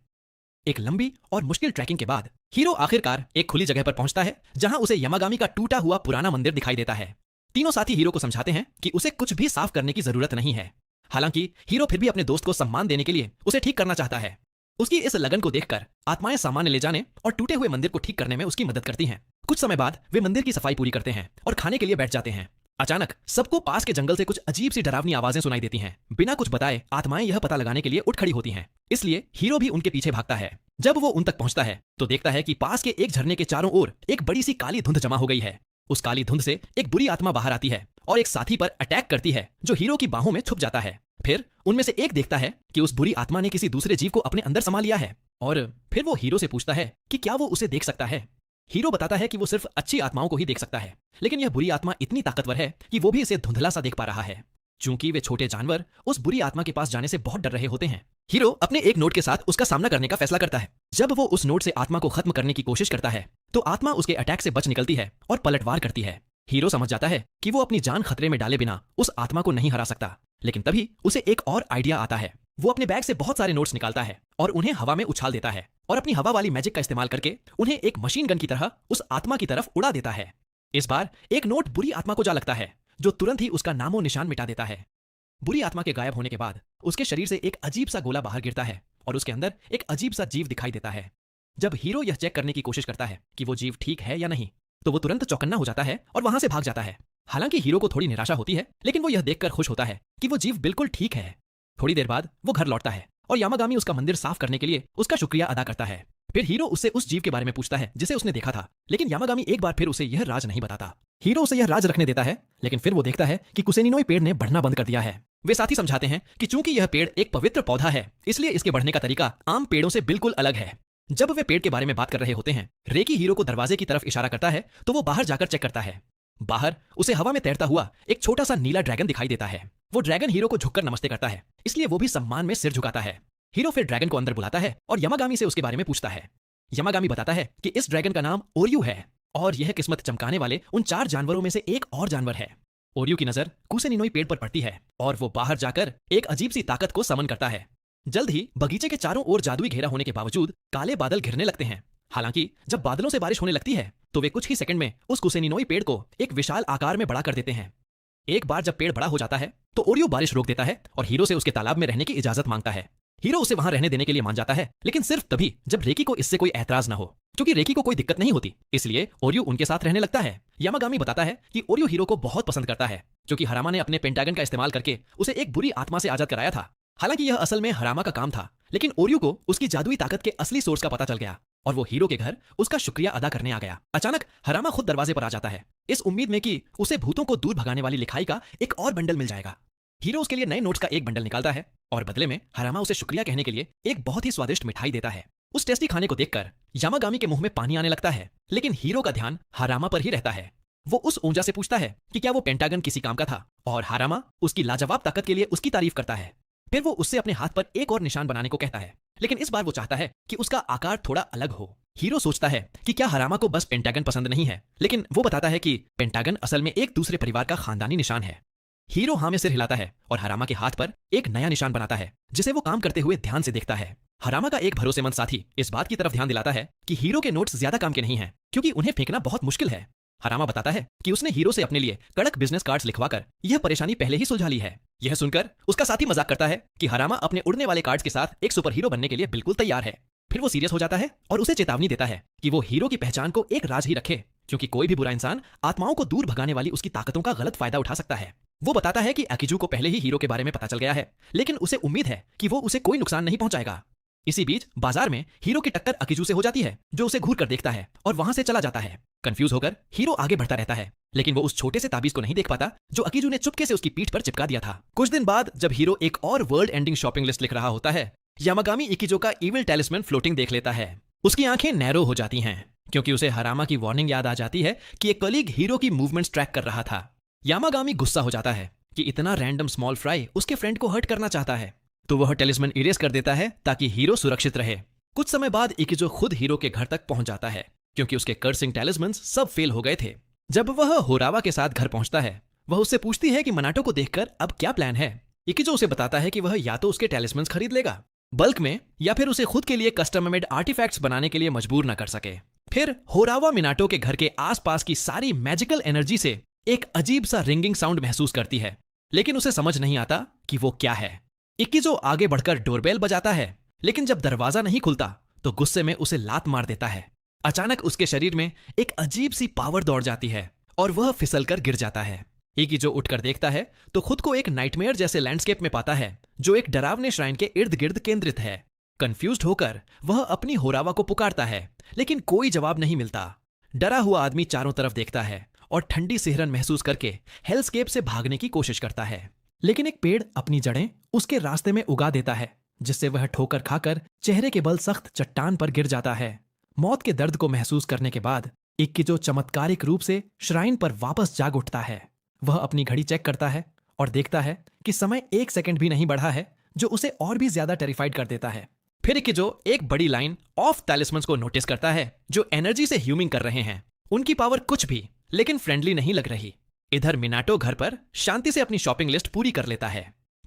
एक लंबी और मुश्किल ट्रैकिंग के बाद हीरो आखिरकार एक खुली जगह पर पहुंचता है, जहां उसे यामागामी का टूटा हुआ पुराना मंदिर दिखाई देता है। तीनों साथी हीरो को समझाते हैं कि उसे कुछ भी साफ करने की जरूरत नहीं है। हालांकि हीरो फिर भी अपने दोस्त को सम्मान देने के लिए उसे ठीक करना चाहता है। उसकी इस लगन को देखकर आत्माएं सामान ले जाने और टूटे हुए मंदिर को ठीक करने में उसकी मदद करती हैं। कुछ समय बाद वे मंदिर की सफाई पूरी करते हैं और खाने के लिए बैठ जाते हैं। अचानक सबको पास के जंगल से कुछ अजीब सी डरावनी आवाजें सुनाई देती हैं। बिना कुछ बताए आत्माएं यह पता लगाने के लिए उठ खड़ी होती हैं, इसलिए हीरो भी उनके पीछे भागता है। जब वो उन तक पहुंचता है तो देखता है कि पास के एक झरने के चारों ओर एक बड़ी सी काली धुंध जमा हो गई है। उस काली धुंध से एक बुरी आत्मा बाहर आती है और एक साथी पर अटैक करती है, जो हीरो की बाहों में छुप जाता है। फिर उनमें से एक देखता है कि उस बुरी आत्मा ने किसी दूसरे जीव को अपने अंदर समा लिया है, और फिर वो हीरो से पूछता है कि क्या वो उसे देख सकता है। हीरो बताता है कि वो सिर्फ अच्छी आत्माओं को ही देख सकता है, लेकिन यह बुरी आत्मा इतनी ताकतवर है कि वो भी इसे धुंधला सा देख पा रहा है। चूंकि वे छोटे जानवर उस बुरी आत्मा के पास जाने से बहुत डर रहे होते हैं, हीरो अपने एक नोट के साथ उसका सामना करने का फैसला करता है। जब वो उस नोट से आत्मा को खत्म करने की कोशिश करता है तो आत्मा उसके अटैक से बच निकलती है और पलटवार करती है। हीरो समझ जाता है कि वो अपनी जान खतरे में डाले बिना उस आत्मा को नहीं हरा सकता, लेकिन तभी उसे एक और आइडिया आता है। वो अपने बैग से बहुत सारे नोट्स निकालता है और उन्हें हवा में उछाल देता है और अपनी हवा वाली मैजिक का इस्तेमाल करके उन्हें एक मशीन गन की तरह उस आत्मा की तरफ उड़ा देता है। इस बार एक नोट बुरी आत्मा को जा लगता है, जो तुरंत ही उसका नामो निशान मिटा देता है। बुरी आत्मा के गायब होने के बाद उसके शरीर से एक अजीब सा गोला बाहर गिरता है और उसके अंदर एक अजीब सा जीव दिखाई देता है। जब हीरो यह चेक करने की कोशिश करता है कि वो जीव ठीक है या नहीं, तो वो तुरंत चौकन्ना हो जाता है और वहां से भाग जाता है। हालांकि हीरो को थोड़ी निराशा होती है, लेकिन वो यह देखकर खुश होता है कि वो जीव बिल्कुल ठीक है। थोड़ी देर बाद वो घर लौटता है और यामागामी उसका मंदिर साफ करने के लिए उसका शुक्रिया अदा करता है। फिर हीरो उससे उस जीव के बारे में पूछता है जिसे उसने देखा था, लेकिन यामागामी एक बार फिर उसे यह राज नहीं बताता। हीरो उसे यह राज रखने देता है, लेकिन फिर वो देखता है कि कुसेनिनोई पेड़ ने बढ़ना बंद कर दिया है। वे साथी समझाते हैं कि चूंकि यह पेड़ एक पवित्र पौधा है, इसलिए इसके बढ़ने का तरीका आम पेड़ों से बिल्कुल अलग है। जब वे पेड़ के बारे में बात कर रहे होते हैं, रेकी हीरो को दरवाजे की तरफ इशारा करता है, तो वो बाहर जाकर चेक करता है। बाहर उसे हवा में तैरता हुआ एक छोटा सा नीला ड्रैगन दिखाई देता है। वो ड्रैगन हीरो को झुककर नमस्ते करता है, इसलिए वो भी सम्मान में सिर झुकाता है। हीरो फिर ड्रैगन को अंदर बुलाता है और यामागामी से उसके बारे में पूछता है। यामागामी बताता है कि इस ड्रैगन का नाम ओरियू है और यह किस्मत चमकाने वाले उन 4 जानवरों में से एक और जानवर है। ओरियू की नजर कुसेनिनोई पेड़ पर पड़ती है और वो बाहर जाकर एक अजीब सी ताकत को समन करता है। जल्द ही बगीचे के चारों ओर जादुई घेरा होने के बावजूद काले बादल घिरने लगते हैं। हालांकि जब बादलों से बारिश होने लगती है तो वे कुछ ही सेकंड में उस कुसेनिनोई पेड़ को एक विशाल आकार में बड़ा कर देते हैं। एक बार जब पेड़ बड़ा हो जाता है तो ओरियो बारिश रोक देता है और हीरो से उसके तालाब में रहने की इजाजत मांगता है। हीरो उसे वहां रहने देने के लिए मान जाता है, लेकिन सिर्फ तभी जब रेकी को इससे कोई ऐतराज न हो। क्योंकि रेकी को कोई दिक्कत नहीं होती, इसलिए ओरियो उनके साथ रहने लगता है। यामागामी बताता है कि ओरियो हीरो को बहुत पसंद करता है, क्योंकि हरामा ने अपने पेंटागन का इस्तेमाल करके उसे एक बुरी आत्मा से आजाद कराया था। हालांकि यह असल में हरामा का काम था, लेकिन ओरियो को उसकी जादुई ताकत के असली सोर्स का पता चल गया और वो हीरो के घर उसका शुक्रिया अदा करने आ गया। अचानक हरामा खुद दरवाजे पर आ जाता है, इस उम्मीद में कि उसे भूतों को दूर भगाने वाली लिखाई का एक और बंडल मिल जाएगा। हीरो उसके लिए नए नोट्स का एक बंडल निकालता है और बदले में हरामा उसे शुक्रिया कहने के लिए एक बहुत ही स्वादिष्ट मिठाई देता है। उस टेस्टी खाने को देखकर यामागामी के मुंह में पानी आने लगता है, लेकिन हीरो का ध्यान हरामा पर ही रहता है। वो उस ऊंजा से पूछता है कि क्या वो पेंटागन किसी काम का था, और हरामा उसकी लाजवाब ताकत के लिए उसकी तारीफ करता है। फिर वो उससे अपने हाथ पर एक और निशान बनाने को कहता है, लेकिन इस बार वो चाहता है कि उसका आकार थोड़ा अलग हो। हीरो सोचता है कि क्या हरामा को बस पेंटागन पसंद नहीं है, लेकिन वो बताता है कि पेंटागन असल में एक दूसरे परिवार का खानदानी निशान है। हीरो हाँ में सिर हिलाता है और हरामा के हाथ पर एक नया निशान बनाता है जिसे वो काम करते हुए ध्यान से देखता है। हरामा का एक भरोसेमंद साथी इस बात की तरफ ध्यान दिलाता है कि हीरो के नोट्स ज्यादा काम के नहीं हैं क्योंकि उन्हें फेंकना बहुत मुश्किल है। हरामा बताता है कि उसने हीरो से अपने लिए कड़क बिजनेस कार्ड्स लिखवाकर यह परेशानी पहले ही सुलझा ली है। यह सुनकर उसका साथी मजाक करता है कि हरामा अपने उड़ने वाले कार्ड्स के साथ एक सुपर हीरो बनने के लिए बिल्कुल तैयार है। फिर वो सीरियस हो जाता है और उसे चेतावनी देता है कि वो हीरो की पहचान को एक राज ही रखे क्योंकि कोई भी बुरा इंसान आत्माओं को दूर भगाने वाली उसकी ताकतों का गलत फायदा उठा सकता है। वो बताता है कि अकीजू को पहले ही हीरो के बारे में पता चल गया है, लेकिन उसे उम्मीद है कि वो उसे कोई नुकसान नहीं पहुंचाएगा। इसी बीच बाजार में हीरो की टक्कर अकीजू से हो जाती है जो उसे घूर कर देखता है और वहां से चला जाता है। कंफ्यूज होकर हीरो आगे बढ़ता रहता है, लेकिन वो उस छोटे से ताबीज को नहीं देख पाता जो अकीजू ने चुपके से उसकी पीठ पर चिपका दिया था। कुछ दिन बाद जब हीरो एक और वर्ल्ड एंडिंग शॉपिंग लिस्ट लिख रहा होता है, यामागामी इकिजो का इविल टैलिस्मैन फ्लोटिंग देख लेता है। उसकी आंखें नैरो हो जाती हैं क्योंकि उसे हरामा की वार्निंग याद आ जाती है कि एक कलीग हीरो की मूवमेंट्स ट्रैक कर रहा था। यामागामी गुस्सा हो जाता है कि इतना रैंडम स्मॉल फ्राई उसके फ्रेंड को हर्ट करना चाहता है, तो वह टेलिस्मैन इरेज कर देता है ताकि हीरो सुरक्षित रहे। कुछ समय बाद इकिजो खुद हीरो के घर तक पहुंच जाता है क्योंकि उसके कर्सिंग टैलिस्मैन्स सब फेल हो गए थे। जब वह होरावा के साथ घर पहुंचता है, वह उससे पूछती है कि मनाटो को देखकर अब क्या प्लान है। इकिजो उसे बताता है कि वह या तो उसके टैलिस्मैन्स खरीद लेगा बल्क में या फिर उसे खुद के लिए कस्टम मेड आर्टिफैक्ट्स बनाने के लिए मजबूर न कर सके। फिर होरावा मिनाटो के घर के आसपास की सारी मैजिकल एनर्जी से एक अजीब सा रिंगिंग साउंड महसूस करती है, लेकिन उसे समझ नहीं आता कि वो क्या है। इकिजो आगे बढ़कर डोरबेल बजाता है, लेकिन जब दरवाजा नहीं खुलता तो गुस्से में उसे लात मार देता है। अचानक उसके शरीर में एक अजीब सी पावर दौड़ जाती है और वह फिसलकर गिर जाता है। इकिजो उठकर देखता है तो खुद को एक नाइटमेयर जैसे लैंडस्केप में पाता है जो एक डरावने श्राइन के इर्द गिर्द केंद्रित है। कंफ्यूज्ड होकर वह अपनी होरावा को पुकारता है, लेकिन कोई जवाब नहीं मिलता। डरा हुआ आदमी चारों तरफ देखता है और ठंडी सिहरन महसूस करके हेलस्केप से भागने की कोशिश करता है, लेकिन एक पेड़ अपनी जड़ें उसके रास्ते में उगा देता है जिससे वह ठोकर खाकर चेहरे के बल सख्त चट्टान पर गिर जाता है। मौत के दर्द को महसूस करने के बाद इकिजो चमत्कारिक रूप से श्राइन पर वापस जाग उठता है। वह अपनी घड़ी चेक करता है और देखता है कि समय 1 सेकंड भी नहीं बढ़ा है, जो उसे और भी ज्यादा टेरिफाइड कर देता है। फिर इकिजो एक बड़ी लाइन ऑफ टैलिस्मैन्स को नोटिस करता है जो एनर्जी से ह्यूमिंग कर रहे हैं। उनकी पावर कुछ भी लेकिन फ्रेंडली नहीं लग रही। इधर मिनाटो घर पर शांति से अपनी शॉपिंग लिस्ट पूरी कर लेता है।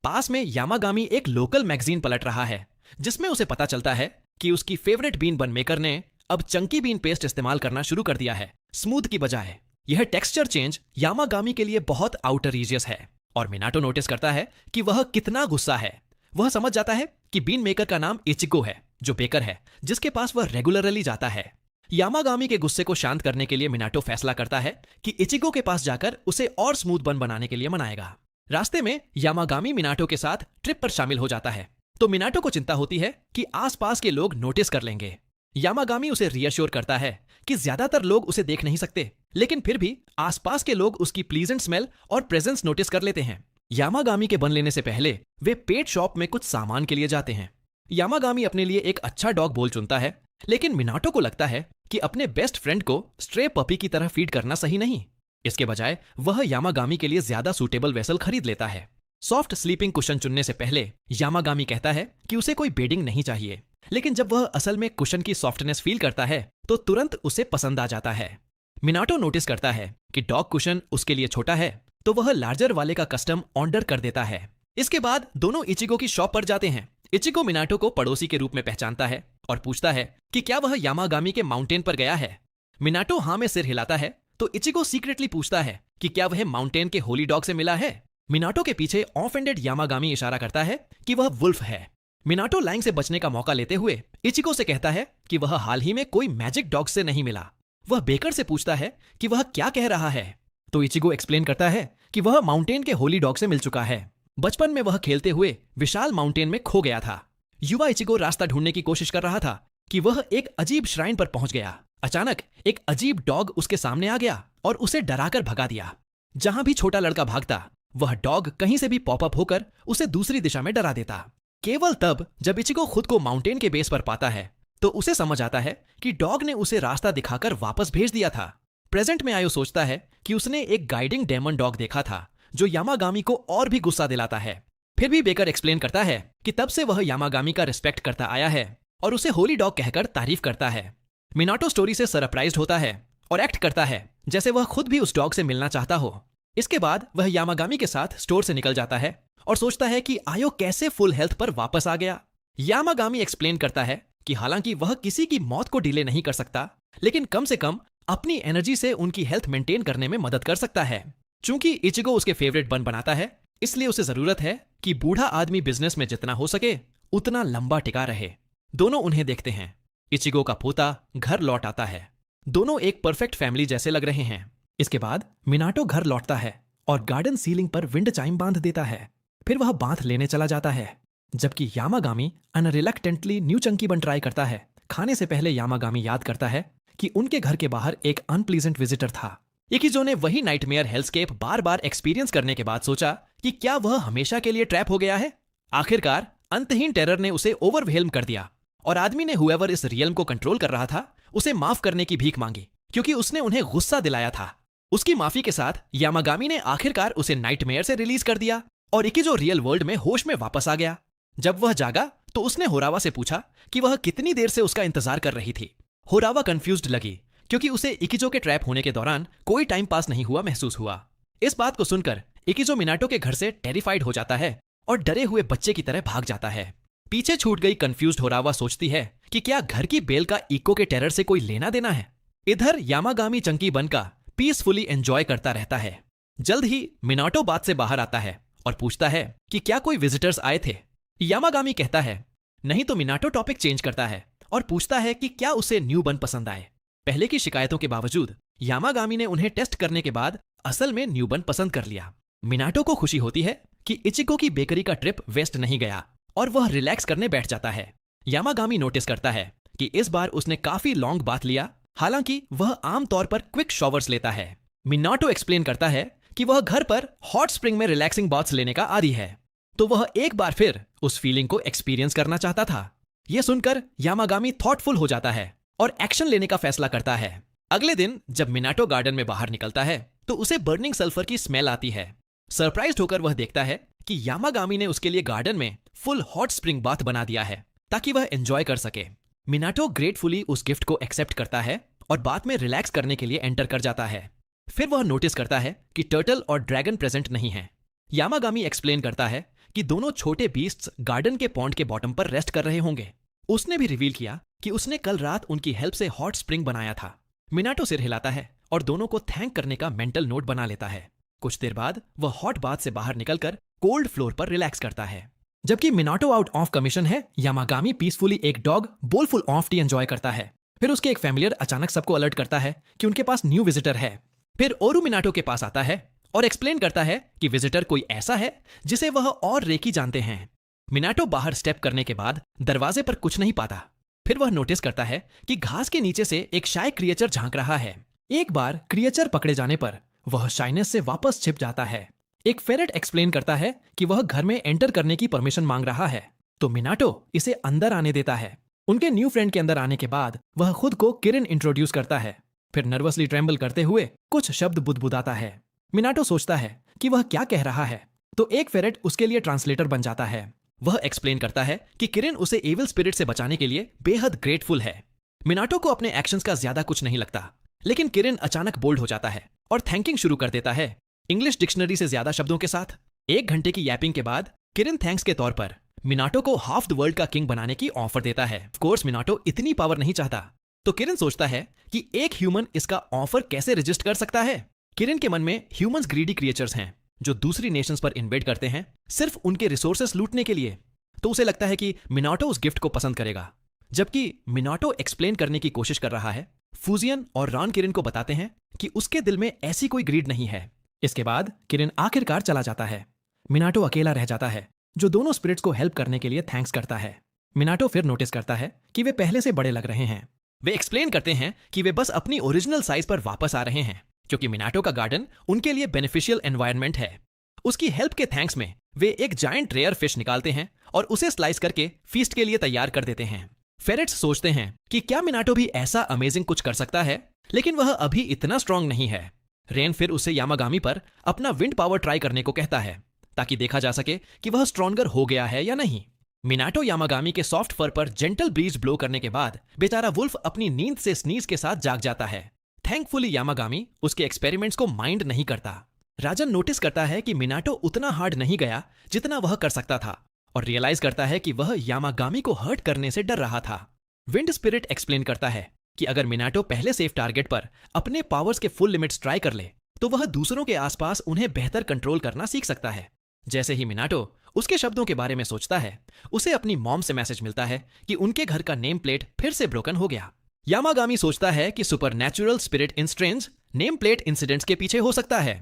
पास में यामागामी एक लोकल मैगजीन पलट रहा है जिसमें उसे पता चलता है कि उसकी फेवरेट बीन बन मेकर ने अब चंकी बीन पेस्ट इस्तेमाल करना शुरू कर दिया है, स्मूथ की बजाय। यह टेक्सचर चेंज यामागामी के लिए बहुत आउटरीजियस है और मिनाटो नोटिस करता है कि वह कितना गुस्सा है। वह समझ जाता है कि बीन मेकर का नाम इचिको है, जो बेकर है जिसके पास वह रेगुलरली जाता है। यामागामी के गुस्से को शांत करने के लिए मिनाटो फैसला करता है कि इचिको के पास जाकर उसे और स्मूथ बन बनाने के लिए मनाएगा। रास्ते में यामागामी मिनाटो के साथ ट्रिप पर शामिल हो जाता है, तो मिनाटो को चिंता होती है कि आसपास के लोग नोटिस कर लेंगे। यामागामी उसे रियश्योर करता है कि ज्यादातर लोग उसे देख नहीं सकते, लेकिन फिर भी आसपास के लोग उसकी प्लीजेंट स्मेल और प्रेजेंस नोटिस कर लेते हैं। यामागामी के बन लेने से पहले वे पेट शॉप में कुछ सामान के लिए जाते हैं। यामागामी अपने लिए एक अच्छा डॉग बोल चुनता है, लेकिन मिनाटो को लगता है कि अपने बेस्ट फ्रेंड को स्ट्रे पपी की तरह फीड करना सही नहीं। इसके बजाय वह यामागामी के लिए ज्यादा सूटेबल वेसल खरीद लेता है। सॉफ्ट स्लीपिंग कुशन चुनने से पहले यामागामी कहता है कि उसे कोई बेडिंग नहीं चाहिए, लेकिन जब वह असल में कुशन की सॉफ्टनेस फील करता है तो तुरंत उसे पसंद आ जाता है। मिनाटो नोटिस करता है कि डॉग कुशन उसके लिए छोटा है, तो वह लार्जर वाले का कस्टम ऑर्डर कर देता है। इसके बाद दोनों इचिको की शॉप पर जाते हैं। इचिको मिनाटो को पड़ोसी के रूप में पहचानता है और पूछता है कि क्या वह यामागामी के माउंटेन पर गया है। मिनाटो हाँ में सिर हिलाता है, तो इचिको सीक्रेटली पूछता है कि क्या वह माउंटेन के होली डॉग से मिला है। मिनाटो के पीछे ऑफेंडेड यामागामी इशारा करता है कि वह वुल्फ है। मिनाटो लाइन से बचने का मौका लेते हुए इचिको से कहता है कि वह हाल ही में कोई मैजिक डॉग से नहीं मिला। वह बेकर से पूछता है कि वह क्या कह रहा है, तो इचिको एक्सप्लेन करता है कि वह माउंटेन के होली डॉग से मिल चुका है। बचपन में वह खेलते हुए विशाल माउंटेन में खो गया था। युवा इचिको रास्ता ढूंढने की कोशिश कर रहा था कि वह एक अजीब श्राइन पर पहुंच गया। अचानक एक अजीब डॉग उसके सामने आ गया और उसे डराकर भगा दिया। जहां भी छोटा लड़का भागता, वह डॉग कहीं से भी पॉपअप होकर उसे दूसरी दिशा में डरा देता। केवल तब जब इचिको खुद को माउंटेन के बेस पर पाता है तो उसे समझ आता है कि डॉग ने उसे रास्ता दिखाकर वापस भेज दिया था। प्रेजेंट में आयो सोचता है कि उसने एक गाइडिंग डेमन डॉग देखा था जो यामागामी को और भी गुस्सा दिलाता है। फिर भी बेकर एक्सप्लेन करता है कि तब से वह यामागामी का रिस्पेक्ट करता आया है और उसे होली डॉग कहकर तारीफ करता है। मिनाटो स्टोरी से सरप्राइज्ड होता है और एक्ट करता है जैसे वह खुद भी उस डॉग से मिलना चाहता हो। इसके बाद वह यामागामी के साथ स्टोर से निकल जाता है और सोचता है कि आयो कैसे फुल हेल्थ पर वापस आ गया। यामागामी एक्सप्लेन करता है कि हालांकि वह किसी की मौत को डिले नहीं कर सकता, लेकिन कम से कम अपनी एनर्जी से उनकी हेल्थ मेंटेन करने में मदद कर सकता है। चूंकि इचिगो उसके फेवरेट बन बनाता है, इसलिए उसे जरूरत है कि बूढ़ा आदमी बिजनेस में जितना हो सके उतना लंबा टिका रहे। दोनों उन्हें देखते हैं। इचिगो का पोता घर लौट आता है। दोनों एक परफेक्ट फैमिली जैसे लग रहे हैं। इसके बाद मिनाटो घर लौटता है और गार्डन सीलिंग पर विंड चाइम बांध देता है। फिर वह बांध लेने चला जाता है, जबकि यामागामी अनरिलक्टेंटली न्यू चंकी बन ट्राई करता है। खाने से पहले यामागामी याद करता है कि उनके घर के बाहर एक अनप्लीजेंट विजिटर था। इकिजो ने वही नाइटमेयर हेल्सकेप बार बार एक्सपीरियंस करने के बाद सोचा कि क्या वह हमेशा के लिए ट्रैप हो गया है। आखिरकार अंतहीन टेरर ने उसे ओवरवेल्म कर दिया और आदमी ने हुएवर इस रियल्म को कंट्रोल कर रहा था उसे माफ करने की भीख मांगी, क्योंकि उसने उन्हें गुस्सा दिलाया था। उसकी माफी के साथ यामागामी ने आखिरकार उसे नाइटमेयर से रिलीज कर दिया और इकिजो रियल वर्ल्ड में होश में वापस आ गया। जब वह जागा तो उसने होरावा से पूछा कि वह कितनी देर से उसका इंतजार कर रही थी। होरावा कंफ्यूज्ड लगी, क्योंकि उसे इकिजो के ट्रैप होने के दौरान कोई टाइम पास नहीं हुआ महसूस हुआ। इस बात को सुनकर इकिजो मिनाटो के घर से टेरिफाइड हो जाता है और डरे हुए बच्चे की तरह भाग जाता है। पीछे छूट गई कंफ्यूज्ड होरावा सोचती है कि क्या घर की बेल का इको के टेरर से कोई लेना देना है। इधर यामागामी चंकी बन का पीसफुली एंजॉय करता रहता है। जल्द ही मिनाटो बात से बाहर आता है और पूछता है कि क्या कोई विजिटर्स आए थे। यामागामी कहता है नहीं, तो मिनाटो टॉपिक चेंज करता है और पूछता है कि क्या उसे न्यू बन पसंद आए। पहले की शिकायतों के बावजूद यामागामी ने उन्हें टेस्ट करने के बाद असल में न्यू बन पसंद कर लिया। मिनाटो को खुशी होती है कि इचिको की बेकरी का ट्रिप वेस्ट नहीं गया और वह रिलैक्स करने बैठ जाता है। यामागामी नोटिस करता है कि इस बार उसने काफी लॉन्ग बात लिया, हालांकि वह आमतौर पर क्विक शॉवर्स लेता है। मिनाटो एक्सप्लेन करता है कि वह घर पर हॉट स्प्रिंग में रिलैक्सिंग बाथ्स लेने का आदी है, तो वह एक बार फिर उस फीलिंग को एक्सपीरियंस करना चाहता था। यह सुनकर यामागामी थॉटफुल हो जाता है और एक्शन लेने का फैसला करता है। अगले दिन जब मिनाटो गार्डन में बाहर निकलता है तो उसे बर्निंग सल्फर की स्मेल आती है। सरप्राइज्ड होकर वह देखता है कि यामागामी ने उसके लिए गार्डन में फुल हॉट स्प्रिंग बाथ बना दिया है ताकि वह एंजॉय कर सके। मिनाटो ग्रेटफुली उस गिफ्ट को एक्सेप्ट करता है और बाद में रिलैक्स करने के लिए एंटर कर जाता है। फिर वह नोटिस करता है कि टर्टल और ड्रैगन प्रेजेंट नहीं है। यामागामी एक्सप्लेन करता है कि दोनों छोटे बीस्ट्स गार्डन के पॉन्ड के बॉटम पर रेस्ट कर रहे होंगे। उसने भी रिवील किया कि उसने कल रात उनकी हेल्प से हॉट स्प्रिंग बनाया था। मिनाटो सिर हिलाता है और दोनों को थैंक करने का मेंटल नोट बना लेता है। कुछ देर बाद वह हॉट बाथ से बाहर निकलकर कोल्ड फ्लोर पर रिलैक्स करता है। जबकि मिनाटो आउट ऑफ कमीशन है, यामागामी पीसफुली एक डॉग बोलफुल ऑफ टी एंजॉय करता है। फिर उसके एक फैमिलियर अचानक सबको अलर्ट करता है कि उनके पास न्यू विजिटर है। फिर ओरू मिनाटो के पास आता है और एक्सप्लेन करता है कि विजिटर कोई ऐसा है जिसे वह और रेकी जानते हैं। मिनाटो बाहर स्टेप करने के बाद दरवाजे पर कुछ नहीं पाता। फिर वह नोटिस करता है कि घास के नीचे से एक शाय क्रिएचर झांक रहा है। एक बार क्रिएचर पकड़े जाने पर वह शाइनेस से वापस छिप जाता है। एक फेरेट एक्सप्लेन करता है कि वह घर में एंटर करने की परमिशन मांग रहा है, तो मिनाटो इसे अंदर आने देता है। उनके न्यू फ्रेंड के अंदर आने के बाद वह खुद को किरिन इंट्रोड्यूस करता है। फिर नर्वसली ट्रेम्बल करते हुए कुछ शब्द बुदबुदाता है। मिनाटो सोचता है कि वह क्या कह रहा है, तो एक फेरेट उसके लिए ट्रांसलेटर बन जाता है। वह एक्सप्लेन करता है कि किरिन उसे एविल स्पिरिट से बचाने के लिए बेहद ग्रेटफुल है। मिनाटो को अपने एक्शंस का ज्यादा कुछ नहीं लगता, लेकिन किरिन अचानक बोल्ड हो जाता है और थैंकिंग शुरू कर देता है इंग्लिश डिक्शनरी से ज्यादा शब्दों के साथ। 1 घंटे की यैपिंग के बाद किरिन थैंक्स के तौर पर मिनाटो को हाफ द वर्ल्ड का किंग बनाने की ऑफर देता है। ऑफ कोर्स मिनाटो इतनी पावर नहीं चाहता, तो किरिन सोचता है कि एक ह्यूमन इसका ऑफर कैसे रजिस्ट कर सकता है। किरिन के मन में ह्यूमंस ग्रीडी क्रिएचर्स हैं जो दूसरी नेशंस पर इन्वेड करते हैं सिर्फ उनके रिसोर्सेस लूटने के लिए, तो उसे लगता है कि मिनाटो उस गिफ्ट को पसंद करेगा। जबकि मिनाटो एक्सप्लेन करने की कोशिश कर रहा है, फूजियन और रॉन किरिन को बताते हैं कि उसके दिल में ऐसी कोई ग्रीड नहीं है। इसके बाद किरिन आखिरकार चला जाता है। मिनाटो अकेला रह जाता है, जो दोनों स्पिरिट्स को हेल्प करने के लिए थैंक्स करता है। मिनाटो फिर नोटिस करता है कि वे पहले से बड़े लग रहे हैं। वे एक्सप्लेन करते हैं कि वे बस अपनी ओरिजिनल साइज पर वापस आ रहे हैं, क्योंकि मिनाटो का गार्डन उनके लिए बेनिफिशियल एनवायरनमेंट है। उसकी हेल्प के थैंक्स में वे एक जायंट रेयर फिश निकालते हैं और उसे स्लाइस करके फीस्ट के लिए तैयार कर देते हैं। फेरेट्स सोचते हैं कि क्या मिनाटो भी ऐसा अमेजिंग कुछ कर सकता है, लेकिन वह अभी इतना स्ट्रांग नहीं है। रेन फिर उसे यामागामी पर अपना विंड पावर ट्राई करने को कहता है, ताकि देखा जा सके कि वह स्ट्रॉन्गर हो गया है या नहीं। मिनाटो यामागामी के सॉफ्ट फर पर जेंटल ब्रीज ब्लो करने के बाद बेचारा वुल्फ अपनी नींद से स्नीज के साथ जाग जाता है। थैंकफुली यामागामी उसके एक्सपेरिमेंट्स को माइंड नहीं करता। राजन नोटिस करता है कि मिनाटो उतना हार्ड नहीं गया जितना वह कर सकता था और रियलाइज करता है कि वह यामागामी को हर्ट करने से डर रहा था। विंड स्पिरिट एक्सप्लेन करता है कि अगर मिनाटो पहले सेफ टारगेट पर अपने पावर्स के फुल लिमिट्स ट्राई कर ले तो वह दूसरों के आसपास उन्हें बेहतर कंट्रोल करना सीख सकता है। जैसे ही मिनाटो उसके शब्दों के बारे में सोचता है, उसे अपनी मॉम से मैसेज मिलता है कि उनके घर का नेम प्लेट फिर से ब्रोकन हो गया। यामागामी सोचता है कि supernatural spirit in strange name plate incidents के पीछे हो सकता है,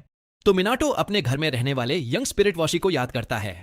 तो मिनाटो अपने घर में रहने वाले यंग स्पिरिट वॉशी को याद करता है।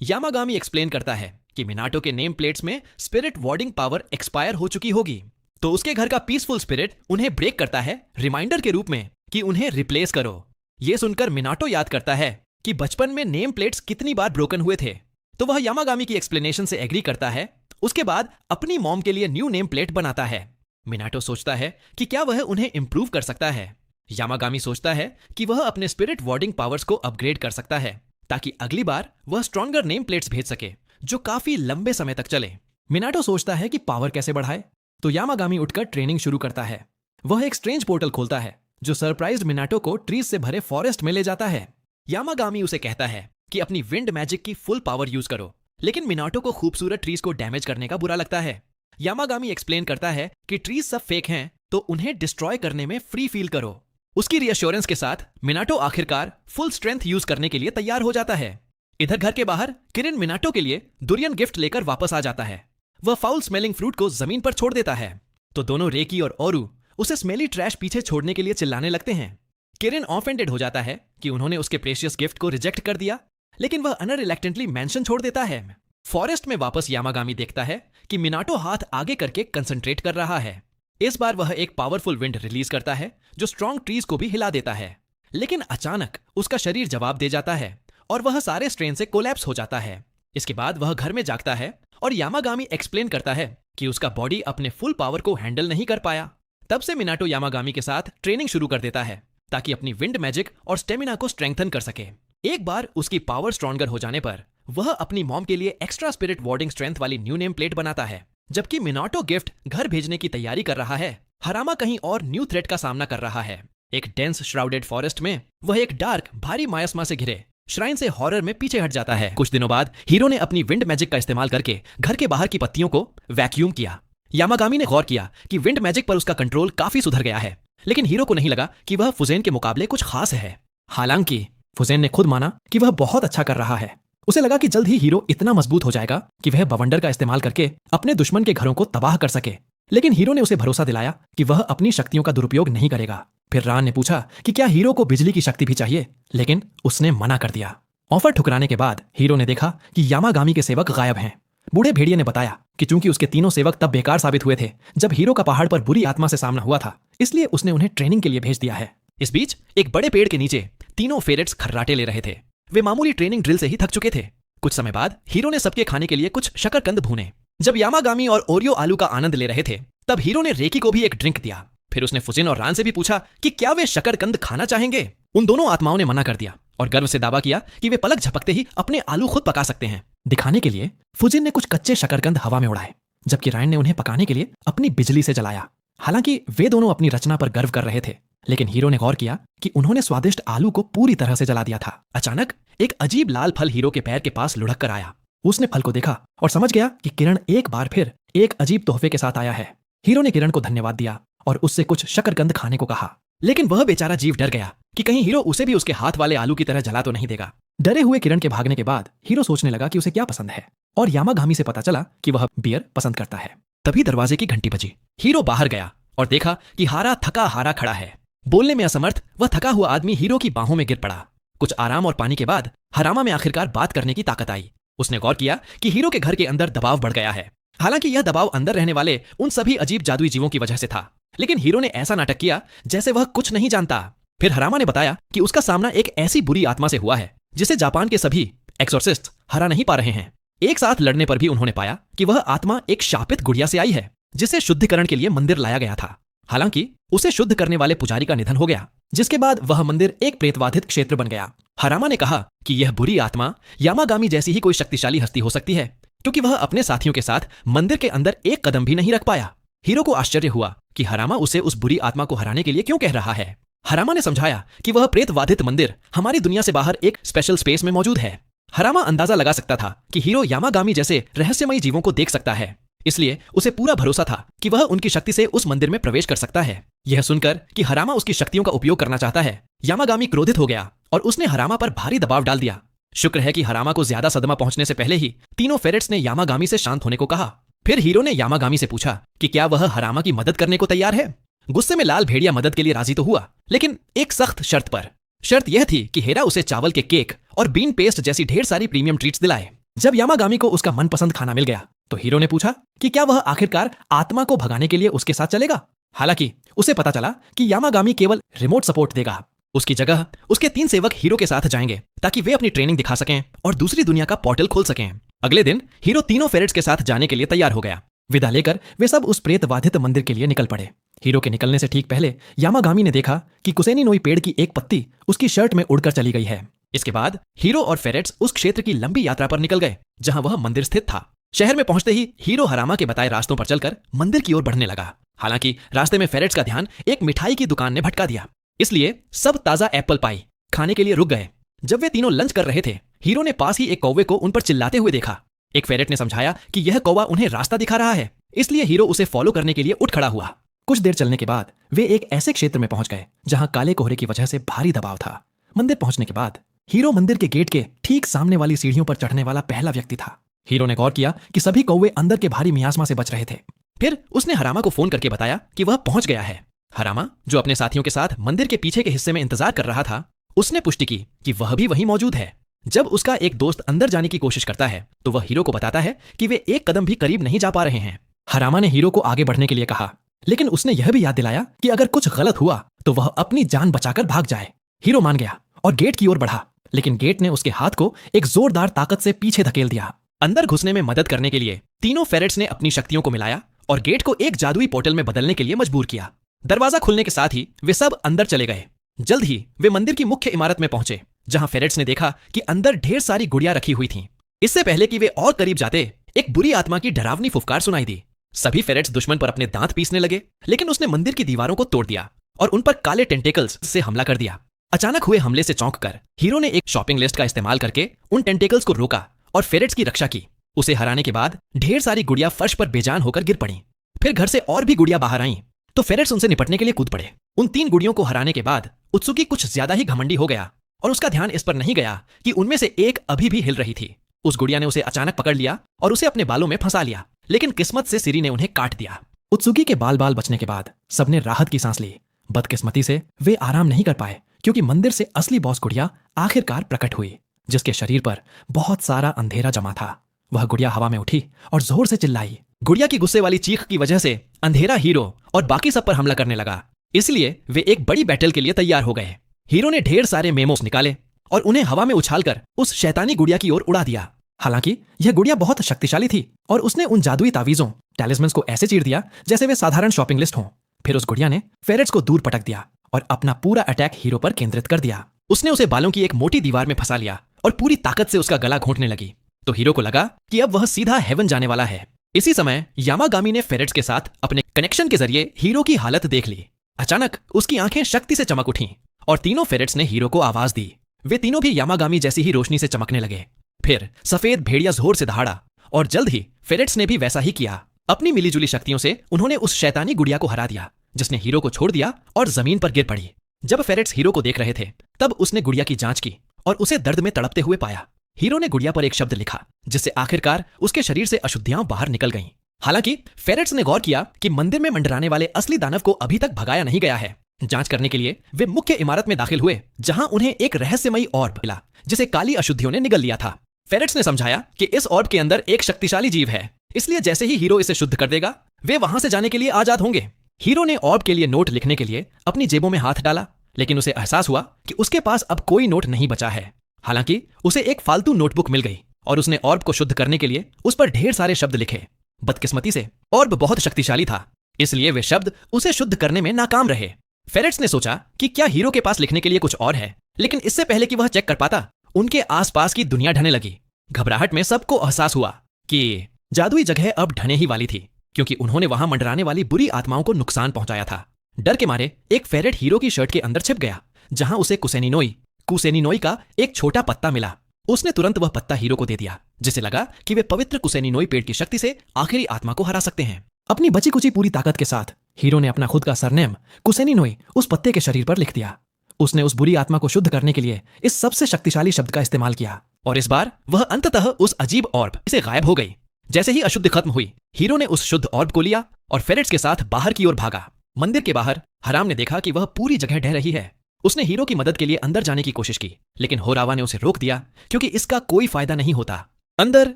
यामागामी एक्सप्लेन करता है कि मिनाटो के नेम प्लेट्स में स्पिरिट वार्डिंग पावर एक्सपायर हो चुकी होगी, तो उसके घर का पीसफुल स्पिरिट उन्हें ब्रेक करता है रिमाइंडर के रूप में कि उन्हें रिप्लेस करो। ये सुनकर मिनाटो याद करता है कि बचपन में नेम प्लेट्स कितनी बार ब्रोकन हुए थे, तो वह यामागामी की एक्सप्लेनेशन से एग्री करता है। उसके बाद अपनी मॉम के लिए न्यू नेम प्लेट बनाता है। मिनाटो सोचता है कि क्या वह उन्हें इंप्रूव कर सकता है। यामागामी सोचता है कि वह अपने स्पिरिट वार्डिंग पावर्स को अपग्रेड कर सकता है ताकि अगली बार वह स्ट्रॉन्गर नेम प्लेट्स भेज सके जो काफी लंबे समय तक चले। मिनाटो सोचता है कि पावर कैसे बढ़ाए, तो यामागामी उठकर ट्रेनिंग शुरू करता है। वह एक स्ट्रेंज पोर्टल खोलता है जो सरप्राइज्ड मिनाटो को ट्रीज से भरे फॉरेस्ट में ले जाता है। यामागामी उसे कहता है कि अपनी विंड मैजिक की फुल पावर यूज करो, लेकिन मिनाटो को खूबसूरत ट्रीज को डैमेज करने का बुरा लगता है। यामागामी एक्सप्लेन करता है कि ट्रीज सब फेक हैं, तो उन्हें डिस्ट्रॉय करने में फ्री फील करो। उसकी रियश्योरेंस के साथ मिनाटो आखिरकार फुल स्ट्रेंथ यूज करने के लिए तैयार हो जाता है। इधर घर के बाहर किरण मिनाटो के लिए दुरियन गिफ्ट लेकर वापस आ जाता है। वह फाउल स्मेलिंग फ्रूट को जमीन पर छोड़ देता है, तो दोनों रेकी और ओरू उसे स्मेली ट्रैश पीछे छोड़ने के लिए चिल्लाने लगते हैं। किरण ऑफेंडेड हो जाता है कि उन्होंने उसके प्रेशियस गिफ्ट को रिजेक्ट कर दिया, लेकिन वह अनरिलेक्टेंटली मेंशन छोड़ देता है। फॉरेस्ट में वापस यामागामी देखता है कि मिनाटो हाथ आगे करके कंसंट्रेट कर रहा है। इस बार वह एक पावरफुल विंड रिलीज करता है जो स्ट्रॉन्ग ट्रीज को भी हिला देता है, लेकिन अचानक उसका शरीर जवाब दे जाता है और वह सारे स्ट्रेन से कोलैप्स हो जाता है। इसके बाद वह घर में जागता है और यामागामी एक्सप्लेन करता है कि उसका बॉडी अपने फुल पावर को हैंडल नहीं कर पाया। तब से मिनाटो यामागामी के साथ ट्रेनिंग शुरू कर देता है ताकि अपनी विंड मैजिक और स्टेमिना को स्ट्रेंथन कर सके। एक बार उसकी पावर स्ट्रॉन्गर हो जाने पर वह अपनी मॉम के लिए एक्स्ट्रा स्पिरिट वार्डिंग स्ट्रेंथ वाली न्यू नेम प्लेट बनाता है। जबकि मिनाटो गिफ्ट घर भेजने की तैयारी कर रहा है, हरामा कहीं और न्यू थ्रेट का सामना कर रहा है। एक डेंस श्राउडेड फॉरेस्ट में वह एक डार्क भारी मायस्मा से घिरे श्राइन से हॉरर में पीछे हट जाता है। कुछ दिनों बाद हीरो ने अपनी विंड मैजिक का इस्तेमाल करके घर के बाहर की पत्तियों को वैक्यूम किया। यामागामी ने गौर किया कि विंड मैजिक पर उसका कंट्रोल काफी सुधर गया है, लेकिन हीरो को नहीं लगा कि वह फुजेन के मुकाबले कुछ खास है। हालांकि फुजेन ने खुद माना कि वह बहुत अच्छा कर रहा है। उसे लगा कि जल्द ही हीरो इतना मजबूत हो जाएगा कि वह बवंडर का इस्तेमाल करके अपने दुश्मन के घरों को तबाह कर सके, लेकिन हीरो ने उसे भरोसा दिलाया कि वह अपनी शक्तियों का दुरुपयोग नहीं करेगा। फिर रान ने पूछा कि क्या हीरो को बिजली की शक्ति भी चाहिए, लेकिन उसने मना कर दिया। ऑफर ठुकराने के बाद हीरो ने देखा कि यामागामी के सेवक गायब हैं। बूढ़े भेड़िए ने बताया कि चूंकि उसके तीनों सेवक तब बेकार साबित हुए थे जब हीरो का पहाड़ पर बुरी आत्मा से सामना हुआ था, इसलिए उसने उन्हें ट्रेनिंग के लिए भेज दिया है। इस बीच एक बड़े पेड़ के नीचे तीनों फेरेट्स खर्राटे ले रहे थे। वे मामूली ट्रेनिंग ड्रिल से ही थक चुके थे। कुछ समय बाद हीरो ने सबके खाने के लिए कुछ शकरकंद भूने। जब यामागामी और ओरियो आलू का आनंद ले रहे थे, तब हीरो ने रेकी को भी एक ड्रिंक दिया। फिर उसने फुजिन और रान से भी पूछा कि क्या वे शकरकंद खाना चाहेंगे। उन दोनों आत्माओं ने मना कर दिया और गर्व से दावा किया कि वे पलक झपकते ही अपने आलू खुद पका सकते हैं। दिखाने के लिए फुजिन ने कुछ कच्चे शकरकंद हवा में उड़ाए, जबकि रायन ने उन्हें पकाने के लिए अपनी बिजली से जलाया। हालांकि वे दोनों अपनी रचना पर गर्व कर रहे थे, लेकिन हीरो ने गौर किया कि उन्होंने स्वादिष्ट आलू को पूरी तरह से जला दिया था। अचानक एक अजीब लाल फल हीरो के पैर के पास लुढ़क कर आया। उसने फल को देखा और समझ गया कि किरण एक बार फिर एक अजीब तोहफे के साथ आया है। हीरो ने किरण को धन्यवाद दिया और उससे कुछ शकरकंद खाने को कहा, लेकिन वह बेचारा जीव डर गया कि कहीं हीरो उसे भी उसके हाथ वाले आलू की तरह जला तो नहीं देगा। डरे हुए किरण के भागने के बाद हीरो सोचने लगा कि उसे क्या पसंद है, और यामागामी से पता चला कि वह बियर पसंद करता है। तभी दरवाजे की घंटी बजी। हीरो बाहर गया और देखा कि हारा थका हारा खड़ा है। बोलने में असमर्थ वह थका हुआ आदमी हीरो की बाहों में गिर पड़ा। कुछ आराम और पानी के बाद हरामा में आखिरकार बात करने की ताकत आई। उसने गौर किया कि हीरो के घर के अंदर दबाव बढ़ गया है। हालांकि यह दबाव अंदर रहने वाले उन सभी अजीब जादुई जीवों की वजह से था, लेकिन हीरो ने ऐसा नाटक किया जैसे वह कुछ नहीं जानता। फिर हरामा ने बताया कि उसका सामना एक ऐसी बुरी आत्मा से हुआ है जिसे जापान के सभी एक्सोर्सिस्ट हरा नहीं पा रहे हैं। एक साथ लड़ने पर भी उन्होंने पाया कि वह आत्मा एक शापित गुड़िया से आई है जिसे शुद्धिकरण के लिए मंदिर लाया गया था। हालांकि उसे शुद्ध करने वाले पुजारी का निधन हो गया, जिसके बाद वह मंदिर एक प्रेतबाधित क्षेत्र बन गया। हरामा ने कहा कि यह बुरी आत्मा यामागामी जैसी ही कोई शक्तिशाली हस्ती हो सकती है, क्योंकि वह अपने साथियों के साथ मंदिर के अंदर एक कदम भी नहीं रख पाया। हीरो को आश्चर्य हुआ कि हरामा उसे उस बुरी आत्मा को हराने के लिए क्यों कह रहा है। हरामा ने समझाया कि वह प्रेत बाधित मंदिर हमारी दुनिया से बाहर एक स्पेशल स्पेस में मौजूद है। हरामा अंदाजा लगा सकता था कि हीरो यामागामी जैसे रहस्यमयी जीवों को देख सकता है, इसलिए उसे पूरा भरोसा था कि वह उनकी शक्ति से उस मंदिर में प्रवेश कर सकता है। यह सुनकर कि हरामा उसकी शक्तियों का उपयोग करना चाहता है, यामागामी क्रोधित हो गया और उसने हरामा पर भारी दबाव डाल दिया। शुक्र है कि हरामा को ज्यादा सदमा पहुंचने से पहले ही तीनों फेरेट्स ने यामागामी से शांत होने को कहा। फिर हीरो ने यामागामी से पूछा कि क्या वह हरामा की मदद करने को तैयार है। गुस्से में लाल भेड़िया मदद के लिए राजी तो हुआ, लेकिन एक सख्त शर्त पर। शर्त यह थी कि हेरा उसे चावल के केक और बीन पेस्ट जैसी ढेर सारी प्रीमियम ट्रीट्स दिलाए। जब यामागामी को उसका मनपसंद खाना मिल गया तो हीरो ने पूछा कि क्या वह आखिरकार आत्मा को भगाने के लिए उसके साथ चलेगा। हालांकि उसे पता चला कि यामागामी केवल रिमोट सपोर्ट देगा। उसकी जगह उसके 3 सेवक हीरो के साथ जाएंगे ताकि वे अपनी ट्रेनिंग दिखा सकें और दूसरी दुनिया का पोर्टल खोल सकें। अगले दिन हीरो तीनों फेरेट्स के साथ जाने के लिए तैयार हो गया। विदा लेकर वे सब उस प्रेत बाधित मंदिर के लिए निकल पड़े। हीरो के निकलने से ठीक पहले यामागामी ने देखा कि कुसेनी नोई पेड़ की एक पत्ती उसकी शर्ट में उड़कर चली गई है। इसके बाद हीरो और फेरेट्स उस क्षेत्र की लंबी यात्रा पर निकल गए जहां वह मंदिर स्थित था। शहर में पहुंचते ही हीरो हरामा के बताए रास्तों पर चलकर मंदिर की ओर बढ़ने लगा। हालांकि रास्ते में फेरेट्स का ध्यान एक मिठाई की दुकान ने भटका दिया, इसलिए सब ताजा एप्पल पाई खाने के लिए रुक गए। जब वे तीनों लंच कर रहे थे, हीरो ने पास ही एक कौवे को उन पर चिल्लाते हुए देखा। एक फेरेट ने समझाया कि यह कौवा उन्हें रास्ता दिखा रहा है, इसलिए हीरो उसे फॉलो करने के लिए उठ खड़ा हुआ। कुछ देर चलने के बाद वे एक ऐसे क्षेत्र में पहुंच गए जहां काले कोहरे की वजह से भारी दबाव था। मंदिर पहुंचने के बाद हीरो मंदिर के गेट के ठीक सामने वाली सीढ़ियों पर चढ़ने वाला पहला व्यक्ति था। हीरो ने गौर किया कि सभी कौवे अंदर के भारी मियास्मा से बच रहे थे। फिर उसने हरामा को फोन करके बताया कि वह पहुंच गया है। हरामा, जो अपने साथियों के साथ मंदिर के पीछे के हिस्से में इंतजार कर रहा था, उसने पुष्टि की कि वह भी वहीं मौजूद है। जब उसका एक दोस्त अंदर जाने की कोशिश करता है तो वह हीरो को बताता है कि वे एक कदम भी करीब नहीं जा पा रहे हैं। हरामा ने हीरो को आगे बढ़ने के लिए कहा, लेकिन उसने यह भी याद दिलाया कि अगर कुछ गलत हुआ तो वह अपनी जान बचाकर भाग जाए। हीरो मान गया और गेट की ओर बढ़ा, लेकिन गेट ने उसके हाथ को एक जोरदार ताकत से पीछे धकेल दिया। अंदर घुसने में मदद करने के लिए तीनों फेरेट्स ने अपनी शक्तियों को मिलाया और गेट को एक जादुई पोर्टल में बदलने के लिए मजबूर किया। दरवाजा खुलने के साथ ही वे सब अंदर चले गए। जल्द ही वे मंदिर की मुख्य इमारत में पहुंचे, जहां फेरेट्स ने देखा कि अंदर ढेर सारी गुड़ियां रखी हुई थीं। इससे पहले कि वे और करीब जाते, एक बुरी आत्मा की डरावनी फुफकार सुनाई दी। सभी फेरेट्स दुश्मन पर अपने दांत पीसने लगे, लेकिन उसने मंदिर की दीवारों को तोड़ दिया और उन पर काले टेंटेकल्स से हमला कर दिया। अचानक हुए हमले से चौंककर हीरो ने एक शॉपिंग लिस्ट का इस्तेमाल करके उन टेंटेकल्स को रोका और फेरेट्स की रक्षा की। उसे हराने के बाद ढेर सारी गुड़ियां फर्श पर बेजान होकर गिर पड़ी। फिर घर से और भी गुड़ियां बाहर आईं, तो फेरेट्स उनसे निपटने के लिए कूद पड़े। उन 3 गुड़ियों को हराने के बाद उत्सुकी कुछ ज्यादा ही घमंडी हो गया और उसका ध्यान इस पर नहीं गया कि उनमें से एक अभी भी हिल रही थी। उस गुड़िया ने उसे अचानक पकड़ लिया और उसे अपने बालों में फंसा लिया, लेकिन किस्मत से सिरी ने उन्हें काट दिया। उत्सुकी के बाल बचने के बाद सबने राहत की सांस ली। बदकिस्मती से वे आराम नहीं कर पाए, क्योंकि मंदिर से असली बॉस गुड़िया आखिरकार प्रकट हुई, जिसके शरीर पर बहुत सारा अंधेरा जमा था। वह गुड़िया हवा में उठी और जोर से चिल्लाई। गुड़िया की गुस्से वाली चीख की वजह से अंधेरा हीरो और बाकी सब पर हमला करने लगा, इसलिए वे एक बड़ी बैटल के लिए तैयार हो गए। हीरो ने ढेर सारे मेमोस निकाले और उन्हें हवा में उछालकर उस शैतानी गुड़िया की ओर उड़ा दिया। हालांकि यह गुड़िया बहुत शक्तिशाली थी और उसने उन जादुई तावीजों टैलिस्मन्स को ऐसे चीर दिया जैसे वे साधारण शॉपिंग लिस्ट हों। फिर उस गुड़िया ने फेरेट्स को दूर पटक दिया और अपना पूरा अटैक हीरो पर केंद्रित कर दिया। उसने उसे बालों की एक मोटी दीवार में फंसा लिया और पूरी ताकत से उसका गला घोंटने लगी। तो हीरो को लगा कि अब वह सीधा हेवन जाने वाला है। इसी समय यामागामी ने फेरेट्स के साथ अपने कनेक्शन के जरिए हीरो की हालत देख ली। अचानक उसकी आंखें शक्ति से चमक उठीं और तीनों फेरेट्स ने हीरो को आवाज दी। वे तीनों भी यामागामी जैसी ही रोशनी से चमकने लगे। फिर सफेद भेड़िया जोर से दहाड़ा और जल्द ही फेरेट्स ने भी वैसा ही किया। अपनी मिलीजुली शक्तियों से उन्होंने उस शैतानी गुड़िया को हरा दिया, जिसने हीरो को छोड़ दिया और जमीन पर गिर पड़ी। जब फेरेट्स हीरो को देख रहे थे, तब उसने गुड़िया की जांच की और उसे दर्द में तड़पते हुए पाया। हीरो ने गुड़िया पर एक शब्द लिखा, जिससे आखिरकार उसके शरीर से अशुद्धियां बाहर निकल गईं। हालांकि फेरेट्स ने गौर किया कि मंदिर में मंडराने वाले असली दानव को अभी तक भगाया नहीं गया है। जांच करने के लिए वे मुख्य इमारत में दाखिल हुए, जहां उन्हें एक रहस्यमयी ऑर्ब मिला, जिसे काली अशुद्धियों ने निगल लिया था। फेरेट्स ने समझाया कि इस ऑर्ब के अंदर एक शक्तिशाली जीव है, इसलिए जैसे ही हीरो इसे शुद्ध कर देगा, वे वहां से जाने के लिए आजाद होंगे। हीरो ने ऑर्ब के लिए नोट लिखने के लिए अपनी जेबों में हाथ डाला, लेकिन उसे एहसास हुआ कि उसके पास अब कोई नोट नहीं बचा है। हालांकि उसे एक फालतू नोटबुक मिल गई और उसने ऑर्ब को शुद्ध करने के लिए उस पर ढेर सारे शब्द लिखे। बदकिस्मती से ऑर्ब बहुत शक्तिशाली था, इसलिए वे शब्द उसे शुद्ध करने में नाकाम रहे। फेरेट्स ने सोचा कि क्या हीरो के पास लिखने के लिए कुछ और है, लेकिन इससे पहले कि वह चेक कर पाता, उनके आसपास की दुनिया ढहने लगी। घबराहट में सबको एहसास हुआ कि जादुई जगह अब ढहने ही वाली थी, क्योंकि उन्होंने वहां मंडराने वाली बुरी आत्माओं को नुकसान पहुंचाया था। डर के मारे एक फेरेट हीरो की शर्ट के अंदर छिप गया, जहां उसे कुसेनिनोई का एक छोटा पत्ता मिला। उसने तुरंत वह पत्ता हीरो को दे दिया, जिसे लगा कि वे पवित्र कुसेनिनोई पेड़ की शक्ति से आखिरी आत्मा को हरा सकते हैं। अपनी बची कुची पूरी ताकत के साथ हीरो ने अपना खुद का सरनेम कुसेनिनोई उस पत्ते के शरीर पर लिख दिया। उसने उस बुरी आत्मा को शुद्ध करने के लिए इस सबसे शक्तिशाली शब्द का इस्तेमाल किया, और इस बार वह अंततः उस अजीब ऑर्ब से गायब हो गई। जैसे ही अशुद्धि खत्म हुई, हीरो ने उस शुद्ध ऑर्ब को लिया और फेरेट्स के साथ बाहर की ओर भागा। मंदिर के बाहर हराम ने देखा कि वह पूरी जगह ढह रही है। उसने हीरो की मदद के लिए अंदर जाने की कोशिश की, लेकिन होरावा ने उसे रोक दिया, क्योंकि इसका कोई फायदा नहीं होता। अंदर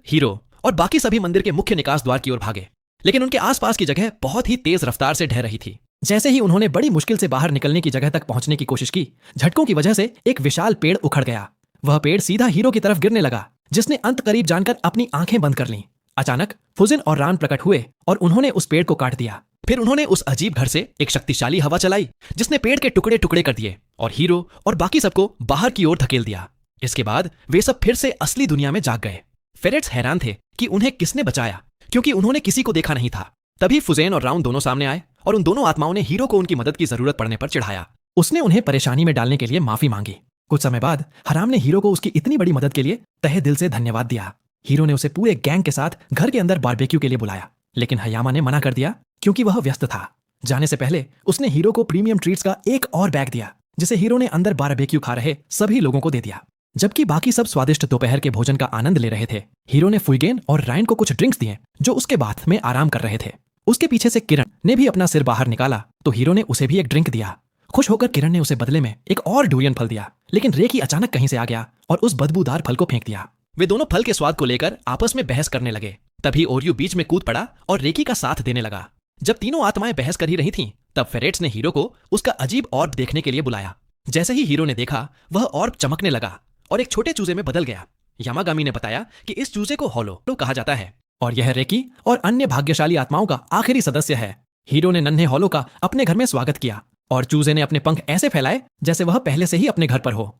हीरो और बाकी सभी मंदिर के मुख्य निकास द्वार की ओर भागे, लेकिन उनके आसपास की जगह बहुत ही तेज रफ्तार से ढह रही थी। जैसे ही उन्होंने बड़ी मुश्किल से बाहर निकलने की जगह तक पहुंचने की कोशिश की, झटकों की वजह से एक विशाल पेड़ उखड़ गया। वह पेड़ सीधा हीरो की तरफ गिरने लगा, जिसने अंत करीब जानकर अपनी आंखें बंद कर लीं। अचानक फुजिन और रान प्रकट हुए और उन्होंने उस पेड़ को काट दिया। फिर उन्होंने उस अजीब घर से एक शक्तिशाली हवा चलाई, जिसने पेड़ के टुकड़े टुकड़े कर दिए और हीरो और बाकी सबको बाहर की ओर धकेल दिया। इसके बाद वे सब फिर से असली दुनिया में जाग गए। फेरेट्स हैरान थे कि उन्हें किसने बचाया, क्योंकि उन्होंने किसी को देखा नहीं था। तभी फुजेन और राउन दोनों सामने आए और उन दोनों आत्माओं ने हीरो को उनकी मदद की जरूरत पड़ने पर चिढ़ाया। उसने उन्हें परेशानी में डालने के लिए माफी मांगी। कुछ समय बाद हराम ने हीरो को उसकी इतनी बड़ी मदद के लिए तहे दिल से धन्यवाद दिया। हीरो ने उसे पूरे गैंग के साथ घर के अंदर बारबेक्यू के लिए बुलाया, लेकिन हयामा ने मना कर दिया, क्योंकि वह व्यस्त था। जाने से पहले उसने हीरो को प्रीमियम ट्रीट्स का एक और बैग दिया, जिसे हीरो ने अंदर बारबेक्यू खा रहे सभी लोगों को दे दिया। जबकि बाकी सब स्वादिष्ट दोपहर के भोजन का आनंद ले रहे थे, हीरो ने फुइगेन और रायन को कुछ ड्रिंक्स दिए, जो उसके बाथ में आराम कर रहे थे। उसके पीछे से किरण ने भी अपना सिर बाहर निकाला, तो हीरो ने उसे भी एक ड्रिंक दिया। खुश होकर किरण ने उसे बदले में एक और डुरियन फल दिया, लेकिन रेकी अचानक कहीं से आ गया और उस बदबूदार फल को फेंक दिया। वे दोनों फल के स्वाद को लेकर आपस में बहस करने लगे। तभी ओरियो बीच में कूद पड़ा और रेकी का साथ देने लगा। जब तीनों आत्माएं बहस कर ही रही थीं, तब फेरेट्स ने हीरो को उसका अजीब ऑर्ब देखने के लिए बुलाया। जैसे ही हीरो ने देखा, वह ऑर्ब चमकने लगा और एक छोटे चूजे में बदल गया। यामागामी ने बताया कि इस चूजे को होलो कहा जाता है और यह रेकी और अन्य भाग्यशाली आत्माओं का आखिरी सदस्य है। हीरो ने नन्हे होलो का अपने घर में स्वागत किया और चूजे ने अपने पंख ऐसे फैलाए जैसे वह पहले से ही अपने घर पर हो।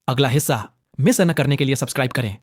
अगला हिस्सा मिस न करने के लिए सब्सक्राइब करें